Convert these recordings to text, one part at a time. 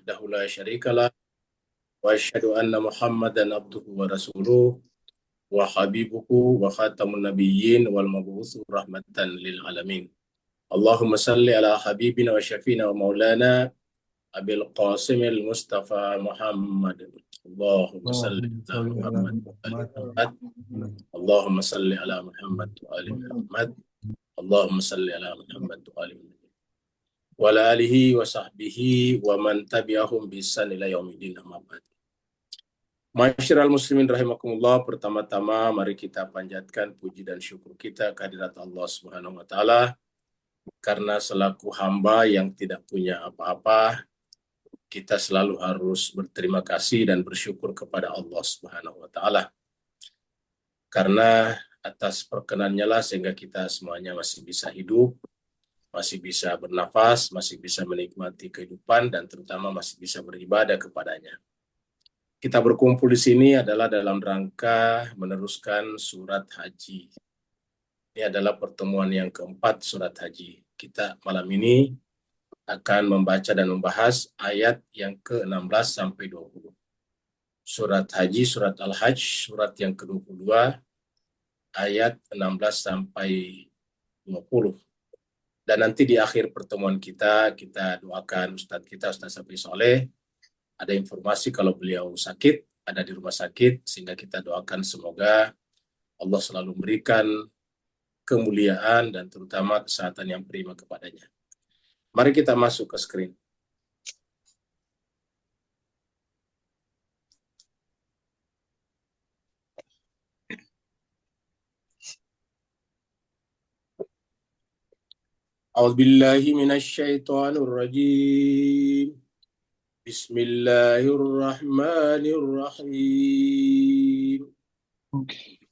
وحده لا شريك له وأشهد أن محمدا عبده ورسوله وحبيبه وخاتم النبيين والمبعوث رحمة للعالمين. اللهم صل على حبيبنا وشفينا ومولانا أبي القاسم المصطفى محمد. اللهم صل على محمد وآل محمد. اللهم صل على محمد وآل محمد. اللهم صل على محمد وآل محمد وعلى آله وصحبه ومن تبعهم بإحسان إلى يوم الدين. Amma ba'd. Masyiral muslimin rahimakumullah, pertama-tama mari kita panjatkan puji dan syukur kita kehadirat Allah Subhanahu wa taala, karena selaku hamba yang tidak punya apa-apa, kita selalu harus berterima kasih dan bersyukur kepada Allah Subhanahu wa taala. Karena atas perkenannya lah sehingga kita semuanya masih bisa hidup, masih bisa bernafas, masih bisa menikmati kehidupan, dan terutama masih bisa beribadah kepadanya. Kita berkumpul di sini adalah dalam rangka meneruskan surat haji. Ini adalah pertemuan yang keempat surat haji. Kita malam ini akan membaca dan membahas ayat yang ke-16 sampai 20. Surat haji, surat Al-Hajj, surat yang ke-22, ayat 16 sampai 20. Dan nanti di akhir pertemuan kita doakan Ustadz kita, Ustadz Safi Soleh. Ada informasi kalau beliau sakit, ada di rumah sakit, sehingga kita doakan semoga Allah selalu memberikan kemuliaan dan terutama kesehatan yang prima kepadanya. Mari kita masuk ke screen. A'udzubillahi minasyaitonir rajim. Bismillahirrahmanirrahim.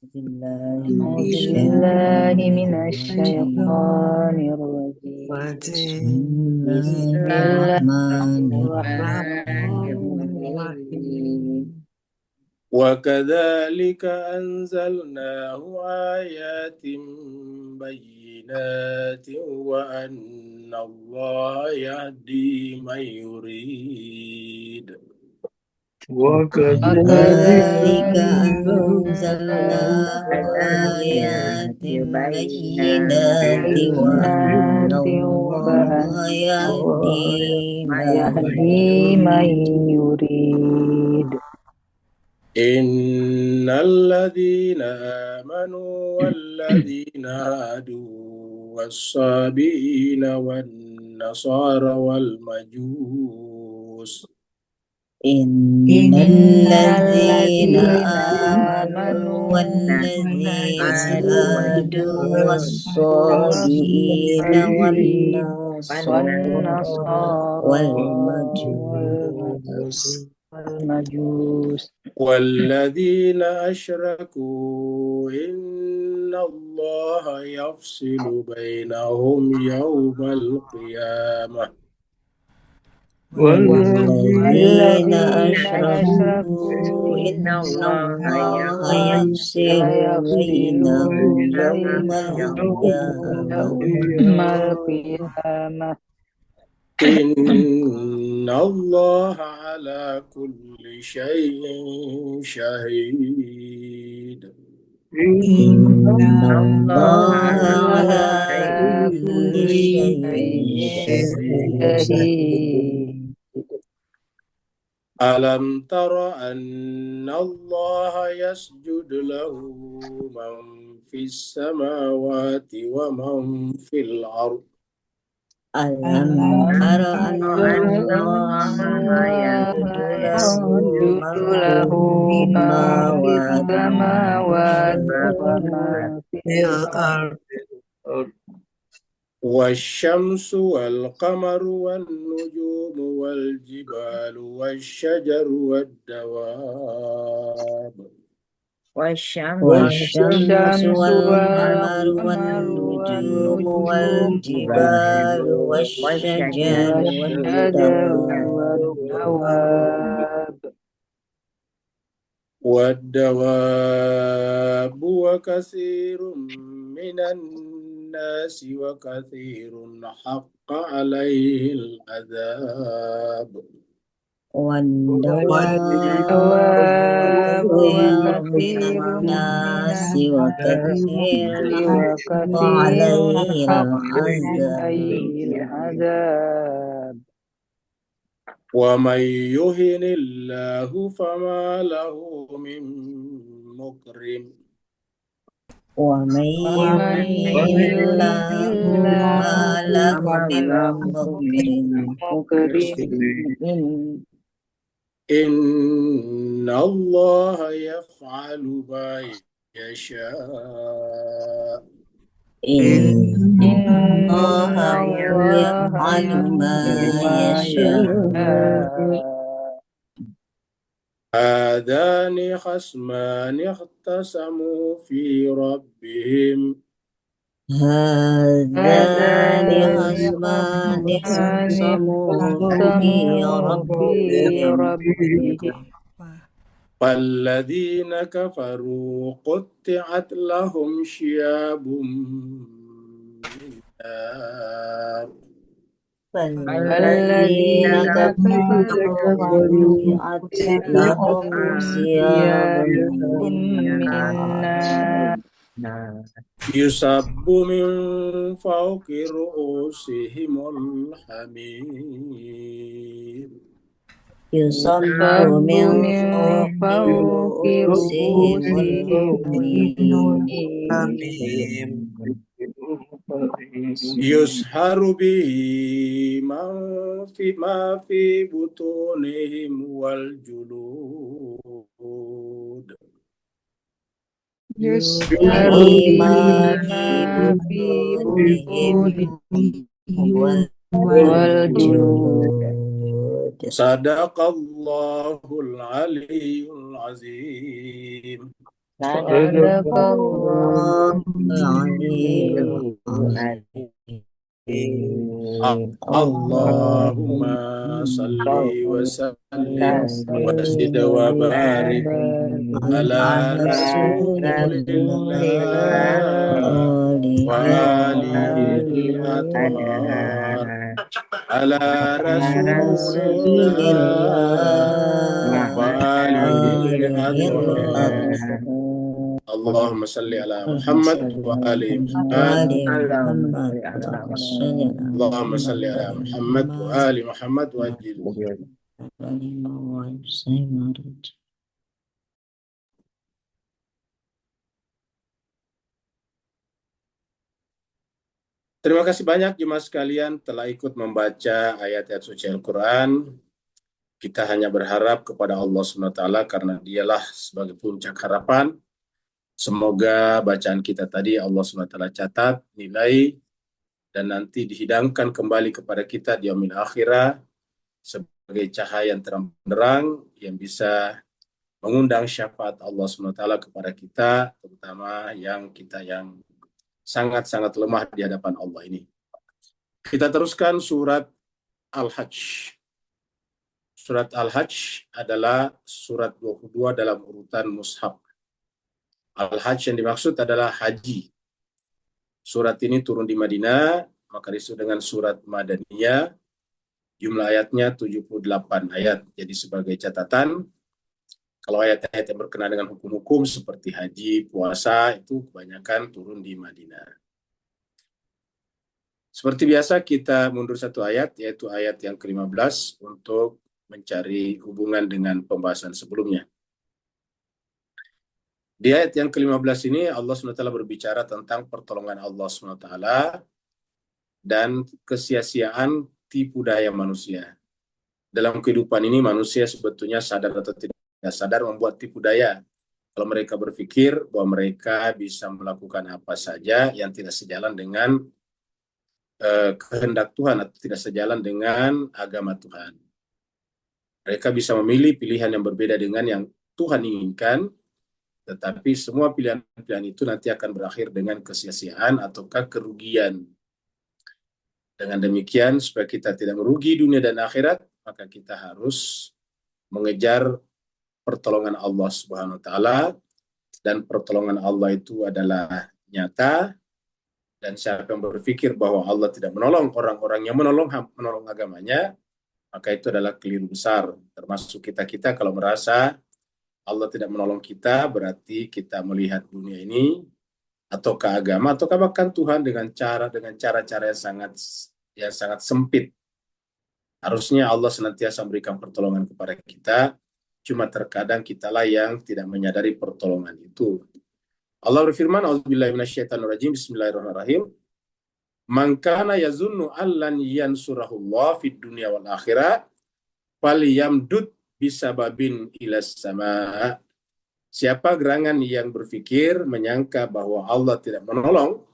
بالله من الشيطان الرجيم. بسم الله الرحمن الرحيم. وكذلك أنزلناه آيات بينات وأن الله يهدي من يريد. وكذلك أنزلناه آيات بينات وأن الله يهدي من يريد. إن الذين آمنوا والذين هادوا والصابئين والنصارى والمجوس إن الذين آمنوا والذين هادوا والصابئين والنصارى والمجوس والذين أشركوا إن الله يفصل بينهم يوم القيامة. والذين أشركوا إن الله يفصل بينهم يوم القيامة. إن الله على كل شيء شهيد. إن الله على كل شيء شهيد. ألم تر أن الله يسجد له من في السماوات ومن في الأرض. ألم تر أن الله يسجد له ما في السماوات وما في الأرض. والشمس والقمر والنجوم والجبال والشجر والدواب. والشمس والقمر والنجوم والجبال والشجر والدواب وكثير من الناس وكثير حق عليه العذاب. والدواب وكثير من الناس وكثير وعليه عليه العذاب ومن يهن الله فما له من مكرم ومن يهن الله ما له من مكرم إن الله يفعل ما يشاء إن الله يفعل ما يشاء هذان خصمان اختصموا في ربهم هذان خصمان اختصموا في ربهم فالذين كفروا قطعت لهم شياب من نار فالذين كفروا قطعت لهم ثياب من نار يصب من فوق رؤوسهم الحميم يصب من فوق رؤوسهم الحميم يسحر به ما في بطونهم والجلود يسحر ما في بطونهم والجلود صدق الله العلي العظيم صدق الله العلي العظيم اللهم صل وسلم وزد وبارك على رسول الله وآله الأطهار على رسول الله وآله الأطهار اللهم صل على محمد وآل محمد اللهم صل على محمد وآل محمد وأجل Terima kasih banyak jemaah sekalian telah ikut membaca ayat-ayat suci Al-Quran. Kita hanya berharap kepada Allah SWT karena dialah sebagai puncak harapan. Semoga bacaan kita tadi Allah SWT catat, nilai, dan nanti dihidangkan kembali kepada kita di yaumil akhirah sebagai cahaya yang terang benderang yang bisa mengundang syafaat Allah SWT kepada kita, terutama yang sangat-sangat lemah di hadapan Allah ini. Kita teruskan surat Al-Hajj. Surat Al-Hajj adalah surat 22 dalam urutan mushaf. Al-Hajj yang dimaksud adalah haji. Surat ini turun di Madinah, maka disebut dengan surat Madaniyah. Jumlah ayatnya 78 ayat. Jadi sebagai catatan, kalau ayat-ayat yang berkenaan dengan hukum-hukum seperti haji, puasa, itu kebanyakan turun di Madinah. Seperti biasa kita mundur satu ayat, yaitu ayat yang ke-15 untuk mencari hubungan dengan pembahasan sebelumnya. Di ayat yang ke-15 ini Allah SWT berbicara tentang pertolongan Allah SWT dan kesia-siaan tipu daya manusia. Dalam kehidupan ini manusia sebetulnya sadar atau tidak sadar membuat tipu daya. Kalau mereka berpikir bahwa mereka bisa melakukan apa saja yang tidak sejalan dengan kehendak Tuhan atau tidak sejalan dengan agama Tuhan. Mereka bisa memilih pilihan yang berbeda dengan yang Tuhan inginkan, tetapi semua pilihan-pilihan itu nanti akan berakhir dengan kesia-siaan ataukah kerugian. Dengan demikian, supaya kita tidak merugi dunia dan akhirat, maka kita harus mengejar pertolongan Allah Subhanahu wa taala, dan pertolongan Allah itu adalah nyata, dan siapa yang berpikir bahwa Allah tidak menolong orang-orang yang menolong agamanya, maka itu adalah keliru besar. Termasuk kita-kita kalau merasa Allah tidak menolong kita, berarti kita melihat dunia ini atau ke agama atau bahkan Tuhan dengan cara-cara yang sangat sempit. Harusnya Allah senantiasa memberikan pertolongan kepada kita, cuma terkadang kitalah yang tidak menyadari pertolongan itu. Allah berfirman, "A'udzubillahi minasyaitonirrajim. Bismillahirrahmanirrahim. Man kana yazunnu allan yansurahullah fid dunya wal akhirah falyamdud bisababin ilas sama." Siapa gerangan yang berpikir menyangka bahwa Allah tidak menolong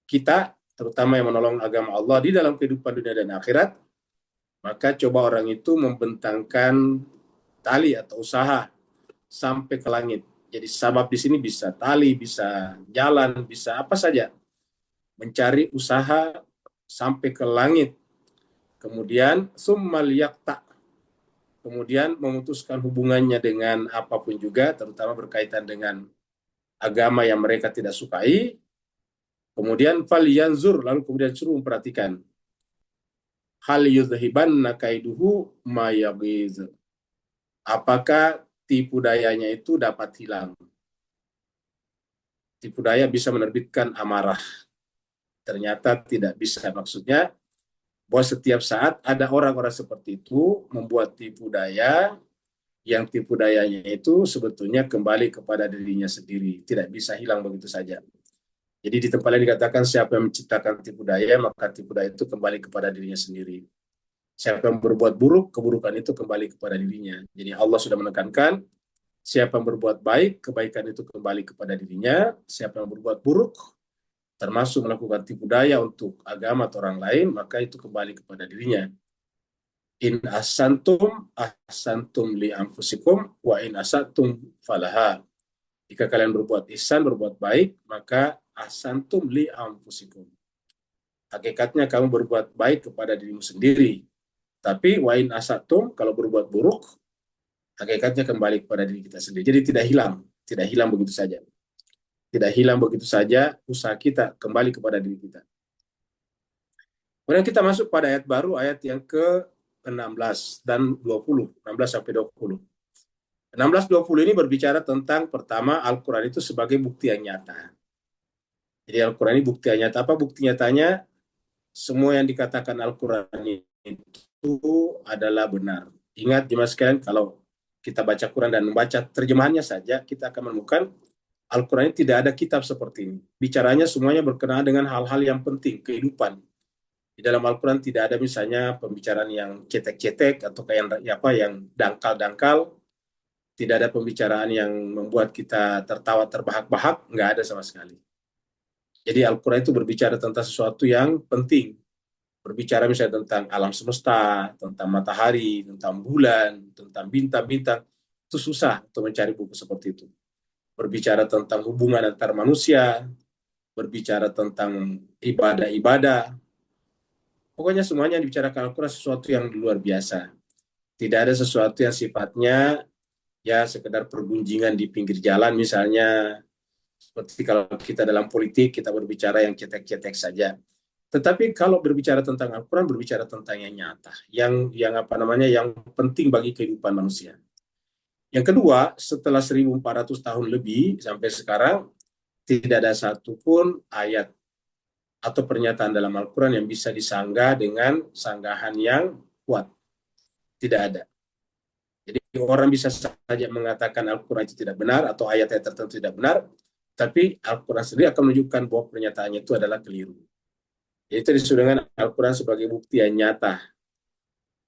kita, terutama yang menolong agama Allah di dalam kehidupan dunia dan akhirat, maka coba orang itu membentangkan tali atau usaha sampai ke langit. Jadi sabab di sini bisa tali, bisa jalan, bisa apa saja. Mencari usaha sampai ke langit. Kemudian summal yakta. Kemudian memutuskan hubungannya dengan apapun juga, terutama berkaitan dengan agama yang mereka tidak sukai. Kemudian fal yanzur, lalu kemudian suruh memperhatikan. Hal yudhibanna kaiduhu ma yaghiz. Apakah tipu dayanya itu dapat hilang? Tipu daya bisa menerbitkan amarah. Ternyata tidak bisa. Maksudnya bahwa setiap saat ada orang-orang seperti itu membuat tipu daya, yang tipu dayanya itu sebetulnya kembali kepada dirinya sendiri. Tidak bisa hilang begitu saja. Jadi di tempat lain dikatakan siapa yang menciptakan tipu daya, maka tipu daya itu kembali kepada dirinya sendiri. Siapa yang berbuat buruk, keburukan itu kembali kepada dirinya. Jadi Allah sudah menekankan, siapa yang berbuat baik, kebaikan itu kembali kepada dirinya. Siapa yang berbuat buruk, termasuk melakukan tipu daya untuk agama atau orang lain, maka itu kembali kepada dirinya. In ahsantum li anfusikum, wa in asatum falaha. Jika kalian berbuat ihsan, berbuat baik, maka ahsantum li anfusikum. Hakikatnya kamu berbuat baik kepada dirimu sendiri. Tapi wa in asatum, kalau berbuat buruk, hakikatnya kembali kepada diri kita sendiri. Jadi tidak hilang begitu saja. Tidak hilang begitu saja, usaha kita kembali kepada diri kita. Kemudian kita masuk pada ayat baru, ayat yang ke-16 dan 20, 16 sampai 20. 16-20 ini berbicara tentang pertama Al-Quran itu sebagai bukti yang nyata. Jadi Al-Quran ini bukti yang nyata. Apa bukti nyatanya? Semua yang dikatakan Al-Quran itu adalah benar. Ingat jemaah sekalian, kalau kita baca Quran dan membaca terjemahannya saja, kita akan menemukan Al-Quran ini tidak ada kitab seperti ini. Bicaranya semuanya berkenaan dengan hal-hal yang penting, kehidupan. Di dalam Al-Quran tidak ada misalnya pembicaraan yang cetek-cetek atau kayak yang dangkal-dangkal. Tidak ada pembicaraan yang membuat kita tertawa terbahak-bahak, nggak ada sama sekali. Jadi Al-Quran itu berbicara tentang sesuatu yang penting. Berbicara misalnya tentang alam semesta, tentang matahari, tentang bulan, tentang bintang-bintang. Itu susah untuk mencari buku seperti itu. Berbicara tentang hubungan antar manusia, berbicara tentang ibadah-ibadah. Pokoknya semuanya yang dibicarakan Al-Quran sesuatu yang luar biasa. Tidak ada sesuatu yang sifatnya ya sekedar pergunjingan di pinggir jalan misalnya, seperti kalau kita dalam politik kita berbicara yang cetek-cetek saja. Tetapi kalau berbicara tentang Al-Quran, berbicara tentang yang nyata, yang penting bagi kehidupan manusia. Yang kedua, setelah 1400 tahun lebih sampai sekarang, tidak ada satupun ayat atau pernyataan dalam Al-Quran yang bisa disanggah dengan sanggahan yang kuat. Tidak ada. Jadi orang bisa saja mengatakan Al-Quran itu tidak benar atau ayat-ayat tertentu tidak benar, tapi Al-Quran sendiri akan menunjukkan bahwa pernyataannya itu adalah keliru. Itu disebut dengan Al-Quran sebagai bukti yang nyata.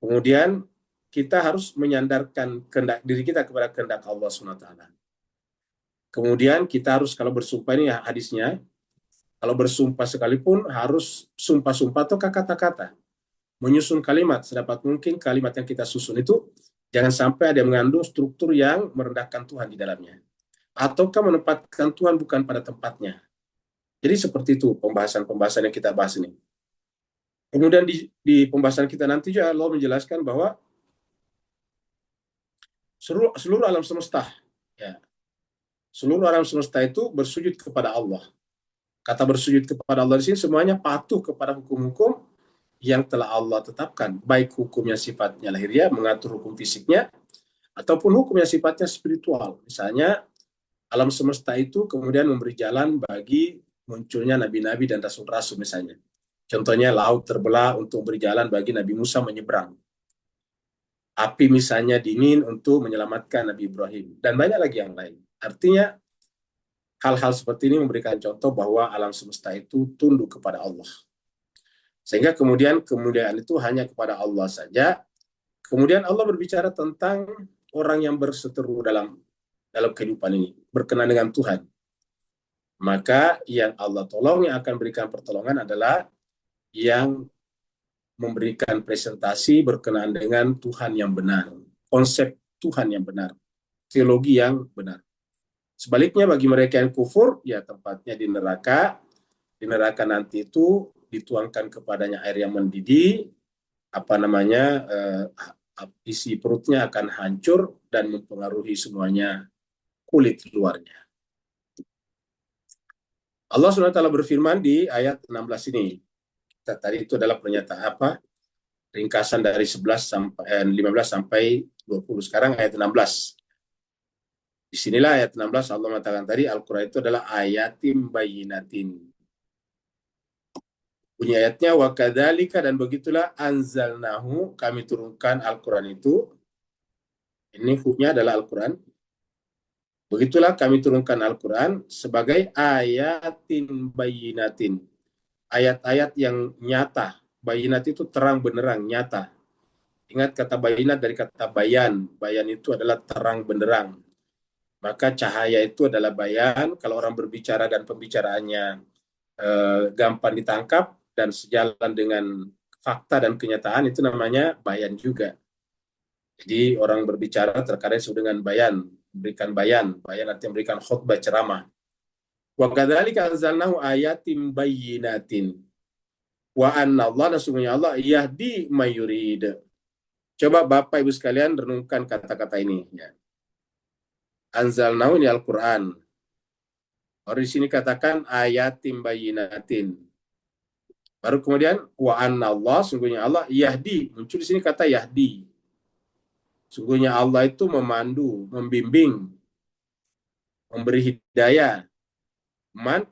Kemudian kita harus menyandarkan kehendak diri kita kepada kehendak Allah SWT. Kemudian kita harus, kalau bersumpah, ini hadisnya, kalau bersumpah sekalipun harus sumpah-sumpah atau kata-kata. Menyusun kalimat, sedapat mungkin kalimat yang kita susun itu jangan sampai ada yang mengandung struktur yang merendahkan Tuhan di dalamnya. Ataukah menempatkan Tuhan bukan pada tempatnya. Jadi seperti itu pembahasan-pembahasan yang kita bahas ini. Kemudian di pembahasan kita nanti juga Allah menjelaskan bahwa seluruh alam semesta, ya, seluruh alam semesta itu bersujud kepada Allah. Kata bersujud kepada Allah di sini semuanya patuh kepada hukum-hukum yang telah Allah tetapkan, baik hukumnya sifatnya lahiriah, mengatur hukum fisiknya, ataupun hukumnya sifatnya spiritual. Misalnya, alam semesta itu kemudian memberi jalan bagi munculnya nabi-nabi dan rasul-rasul misalnya. Contohnya, laut terbelah untuk beri jalan bagi Nabi Musa menyeberang. Api misalnya dingin untuk menyelamatkan Nabi Ibrahim. Dan banyak lagi yang lain. Artinya, hal-hal seperti ini memberikan contoh bahwa alam semesta itu tunduk kepada Allah. Sehingga kemudian kemuliaan itu hanya kepada Allah saja. Kemudian Allah berbicara tentang orang yang berseteru dalam kehidupan ini, berkenan dengan Tuhan. Maka yang Allah tolong, yang akan berikan pertolongan adalah yang memberikan presentasi berkenaan dengan Tuhan yang benar, konsep Tuhan yang benar, teologi yang benar. Sebaliknya bagi mereka yang kufur, ya tempatnya di neraka. Di neraka nanti itu dituangkan kepadanya air yang mendidih, isi perutnya akan hancur dan mempengaruhi semuanya kulit luarnya. Allah SWT berfirman di ayat 16 ini. Tadi itu adalah pernyataan ringkasan dari 15 sampai 20. Sekarang ayat 16. Disinilah ayat 16 Allah mengatakan tadi Al-Quran itu adalah ayatim bayinatin. Bunyi ayatnya, wa kadzalika, dan begitulah anzalnahu, kami turunkan Al-Quran itu. Ini huknya adalah Al-Quran. Begitulah kami turunkan Al-Quran sebagai ayatin bayinatin. Ayat-ayat yang nyata. Bayinat itu terang benderang, nyata. Ingat kata bayinat dari kata bayan. Bayan itu adalah terang benderang. Maka cahaya itu adalah bayan. Kalau orang berbicara dan pembicaraannya gampang ditangkap dan sejalan dengan fakta dan kenyataan, itu namanya bayan juga. Jadi orang berbicara terkadang disebut dengan bayan, memberikan bayan artinya memberikan khutbah ceramah. Wa kadzalika anzalnahu ayatin bayyinatin. Wa anna Allah, dan sungguhnya Allah yahdi mayurid. Coba Bapak Ibu sekalian renungkan kata-kata ini. Ya. Anzalnahu ini Al-Quran. Baru di sini katakan ayatin bayyinatin. Baru kemudian wa anna Allah, sungguhnya Allah yahdi. Muncul di sini kata yahdi. Sungguhnya Allah itu memandu, membimbing, memberi hidayah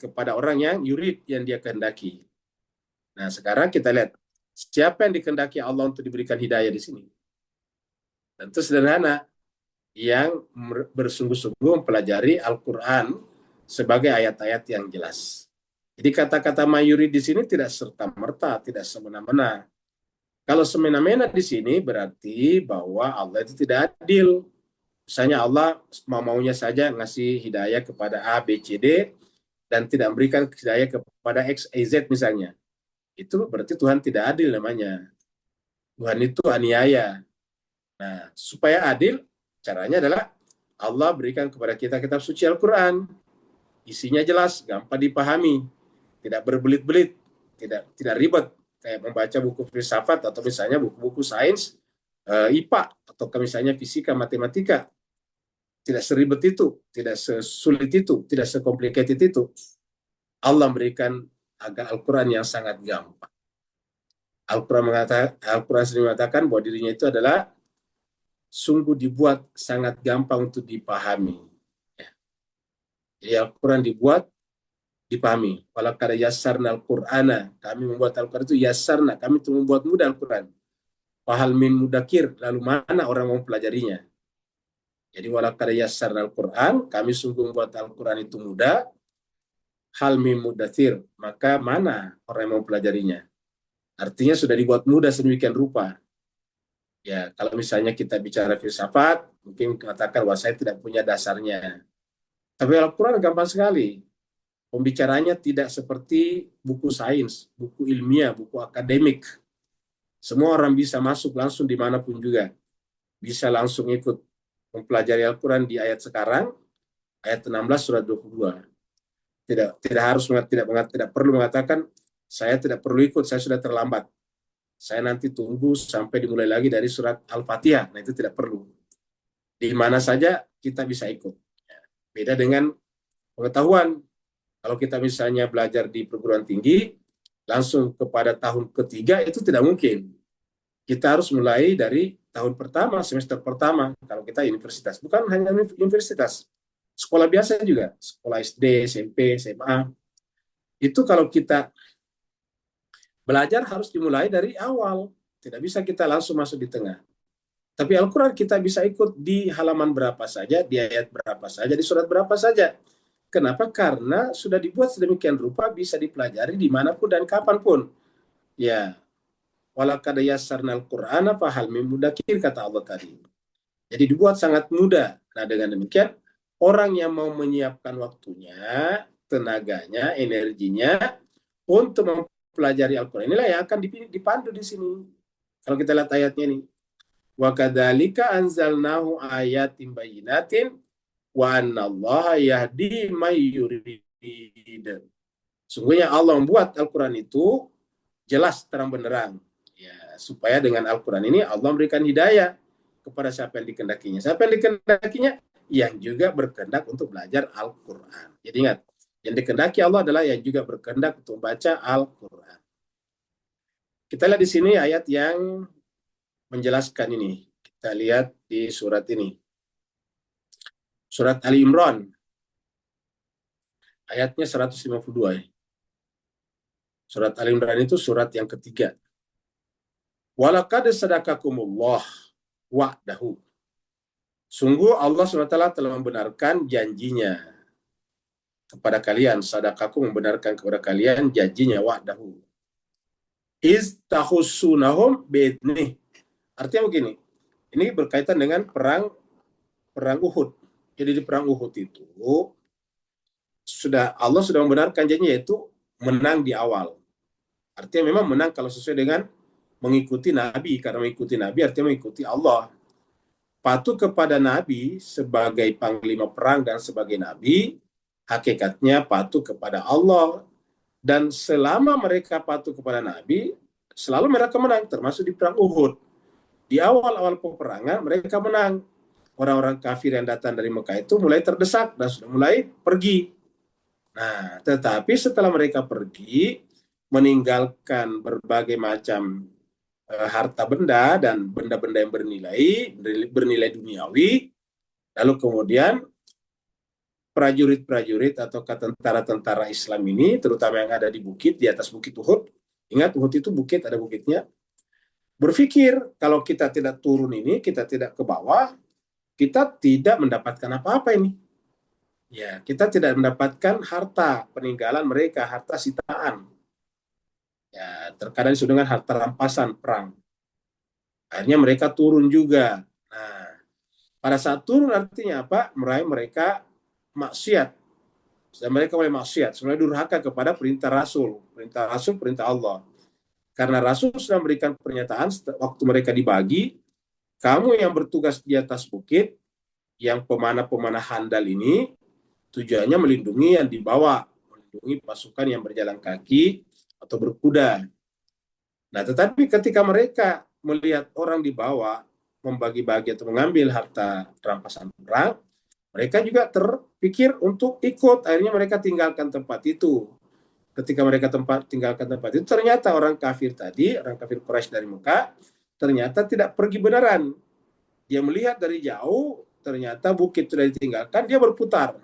kepada orang yang yurid, yang dia kehendaki. Nah, sekarang kita lihat siapa yang dikehendaki Allah untuk diberikan hidayah di sini. Tentu sederhana, yang bersungguh-sungguh mempelajari Al-Quran sebagai ayat-ayat yang jelas. Jadi kata-kata mayurid di sini tidak serta-merta, tidak semena-mena. Kalau semena-mena di sini berarti bahwa Allah itu tidak adil. Misalnya Allah maunya saja ngasih hidayah kepada A, B, C, D, dan tidak memberikan hidayah kepada X, Y, Z misalnya. Itu berarti Tuhan tidak adil namanya. Tuhan itu aniaya. Nah, supaya adil, caranya adalah Allah berikan kepada kita kitab suci Al-Quran. Isinya jelas, gampang dipahami. Tidak berbelit-belit, tidak ribet. Kayak membaca buku filsafat atau misalnya buku-buku sains, IPA, atau misalnya fisika, matematika. Tidak seribet itu, tidak sesulit itu, tidak sekomplikated itu. Allah memberikan agak Al-Quran yang sangat gampang. Al-Quran sendiri mengatakan bahwa dirinya itu adalah sungguh dibuat sangat gampang untuk dipahami. Ya. Jadi Al-Quran dibuat dipahami. Walaqad yassarna al-Qur'ana, kami membuat Al-Quran itu yassarna, kami itu membuat mudah Al-Quran. Fahal min mudakir, lalu mana orang mau pelajarinya? Jadi walaqad yassarna al-Quran, kami sungguh membuat Al-Quran itu mudah. Hal min mudathir, maka mana orang yang mau pelajarinya? Artinya sudah dibuat mudah sedemikian rupa. Ya, kalau misalnya kita bicara filsafat, mungkin mengatakan bahwa saya tidak punya dasarnya. Tapi Al-Quran gampang sekali. Pembicaranya tidak seperti buku sains, buku ilmiah, buku akademik. Semua orang bisa masuk langsung dimanapun juga. Bisa langsung ikut mempelajari Al-Quran di ayat sekarang, ayat 16 surat 22. Tidak perlu mengatakan saya tidak perlu ikut, saya sudah terlambat. Saya nanti tunggu sampai dimulai lagi dari surat Al-Fatihah. Nah, itu tidak perlu. Di mana saja kita bisa ikut. Beda dengan pengetahuan. Kalau kita misalnya belajar di perguruan tinggi, langsung kepada tahun ketiga itu tidak mungkin. Kita harus mulai dari tahun pertama, semester pertama, kalau kita universitas. Bukan hanya universitas, sekolah biasa juga, sekolah SD, SMP, SMA. Itu kalau kita belajar harus dimulai dari awal. Tidak bisa kita langsung masuk di tengah. Tapi Al-Quran kita bisa ikut di halaman berapa saja, di ayat berapa saja, di surat berapa saja. Kenapa? Karena sudah dibuat sedemikian rupa bisa dipelajari dimanapun dan kapanpun. Ya, walaqad yassarnal Qur'ana fahal min mudakir, kata Allah tadi. Jadi dibuat sangat mudah. Nah, dengan demikian orang yang mau menyiapkan waktunya, tenaganya, energinya untuk mempelajari Al-Quran inilah yang akan dipandu di sini. Kalau kita lihat ayatnya ini, wa kadzalika anzalnahu ayatin bayyinatin wa annallaha yahdi may yurid. Sungguhnya Allah membuat Al-Quran itu jelas terang benderang. Ya, supaya dengan Al-Quran ini Allah memberikan hidayah kepada siapa yang dikehendakinya. Siapa yang dikehendakinya? Yang juga berkehendak untuk belajar Al-Quran. Jadi ingat, yang dikehendaki Allah adalah yang juga berkehendak untuk membaca Al-Quran. Kita lihat di sini ayat yang menjelaskan ini. Kita lihat di surat ini. Surat Ali Imran. Ayatnya 152. Surat Ali Imran itu surat yang ketiga. Walaqad sadaqakumullah wa'dahu. Sungguh Allah SWT telah membenarkan janjinya kepada kalian. Sadaqakum membenarkan kepada kalian janjinya wa'dahu. Iz tahussunahum bi'idnih. Artinya begini, ini berkaitan dengan perang Uhud. Jadi di perang Uhud itu Allah sudah membenarkan janjinya, yaitu menang di awal. Artinya memang menang kalau sesuai dengan mengikuti Nabi. Karena mengikuti Nabi artinya mengikuti Allah. Patuh kepada Nabi sebagai panglima perang dan sebagai Nabi, hakikatnya patuh kepada Allah. Dan selama mereka patuh kepada Nabi, selalu mereka menang, termasuk di perang Uhud. Di awal-awal peperangan mereka menang. Orang-orang kafir yang datang dari Mekah itu mulai terdesak dan sudah mulai pergi. Nah, tetapi setelah mereka pergi, meninggalkan berbagai macam harta benda dan benda-benda yang bernilai duniawi, lalu kemudian prajurit-prajurit atau tentara-tentara Islam ini, terutama yang ada di bukit, di atas bukit Uhud, ingat Uhud itu bukit, ada bukitnya, berpikir kalau kita tidak turun ini, kita tidak ke bawah, kita tidak mendapatkan apa-apa ini. Ya, kita tidak mendapatkan harta peninggalan mereka, harta sitaan. Ya, terkadang disebut dengan harta rampasan perang. Akhirnya mereka turun juga. Nah, pada saat turun artinya apa? Mereka maksiat. Dan mereka mulai maksiat, mulai durhaka kepada perintah Rasul. Perintah Rasul, perintah Allah. Karena Rasul sudah memberikan pernyataan waktu mereka dibagi, kamu yang bertugas di atas bukit, yang pemanah-pemanah handal ini, tujuannya melindungi yang dibawa, melindungi pasukan yang berjalan kaki atau berkuda. Nah, tetapi ketika mereka melihat orang di bawah membagi-bagi atau mengambil harta rampasan perang, mereka juga terpikir untuk ikut. Akhirnya mereka tinggalkan tempat itu. Ketika mereka tinggalkan tempat itu, ternyata orang kafir tadi, orang kafir Quraisy dari Mekah, ternyata tidak pergi beneran. Dia melihat dari jauh, ternyata bukit sudah ditinggalkan, dia berputar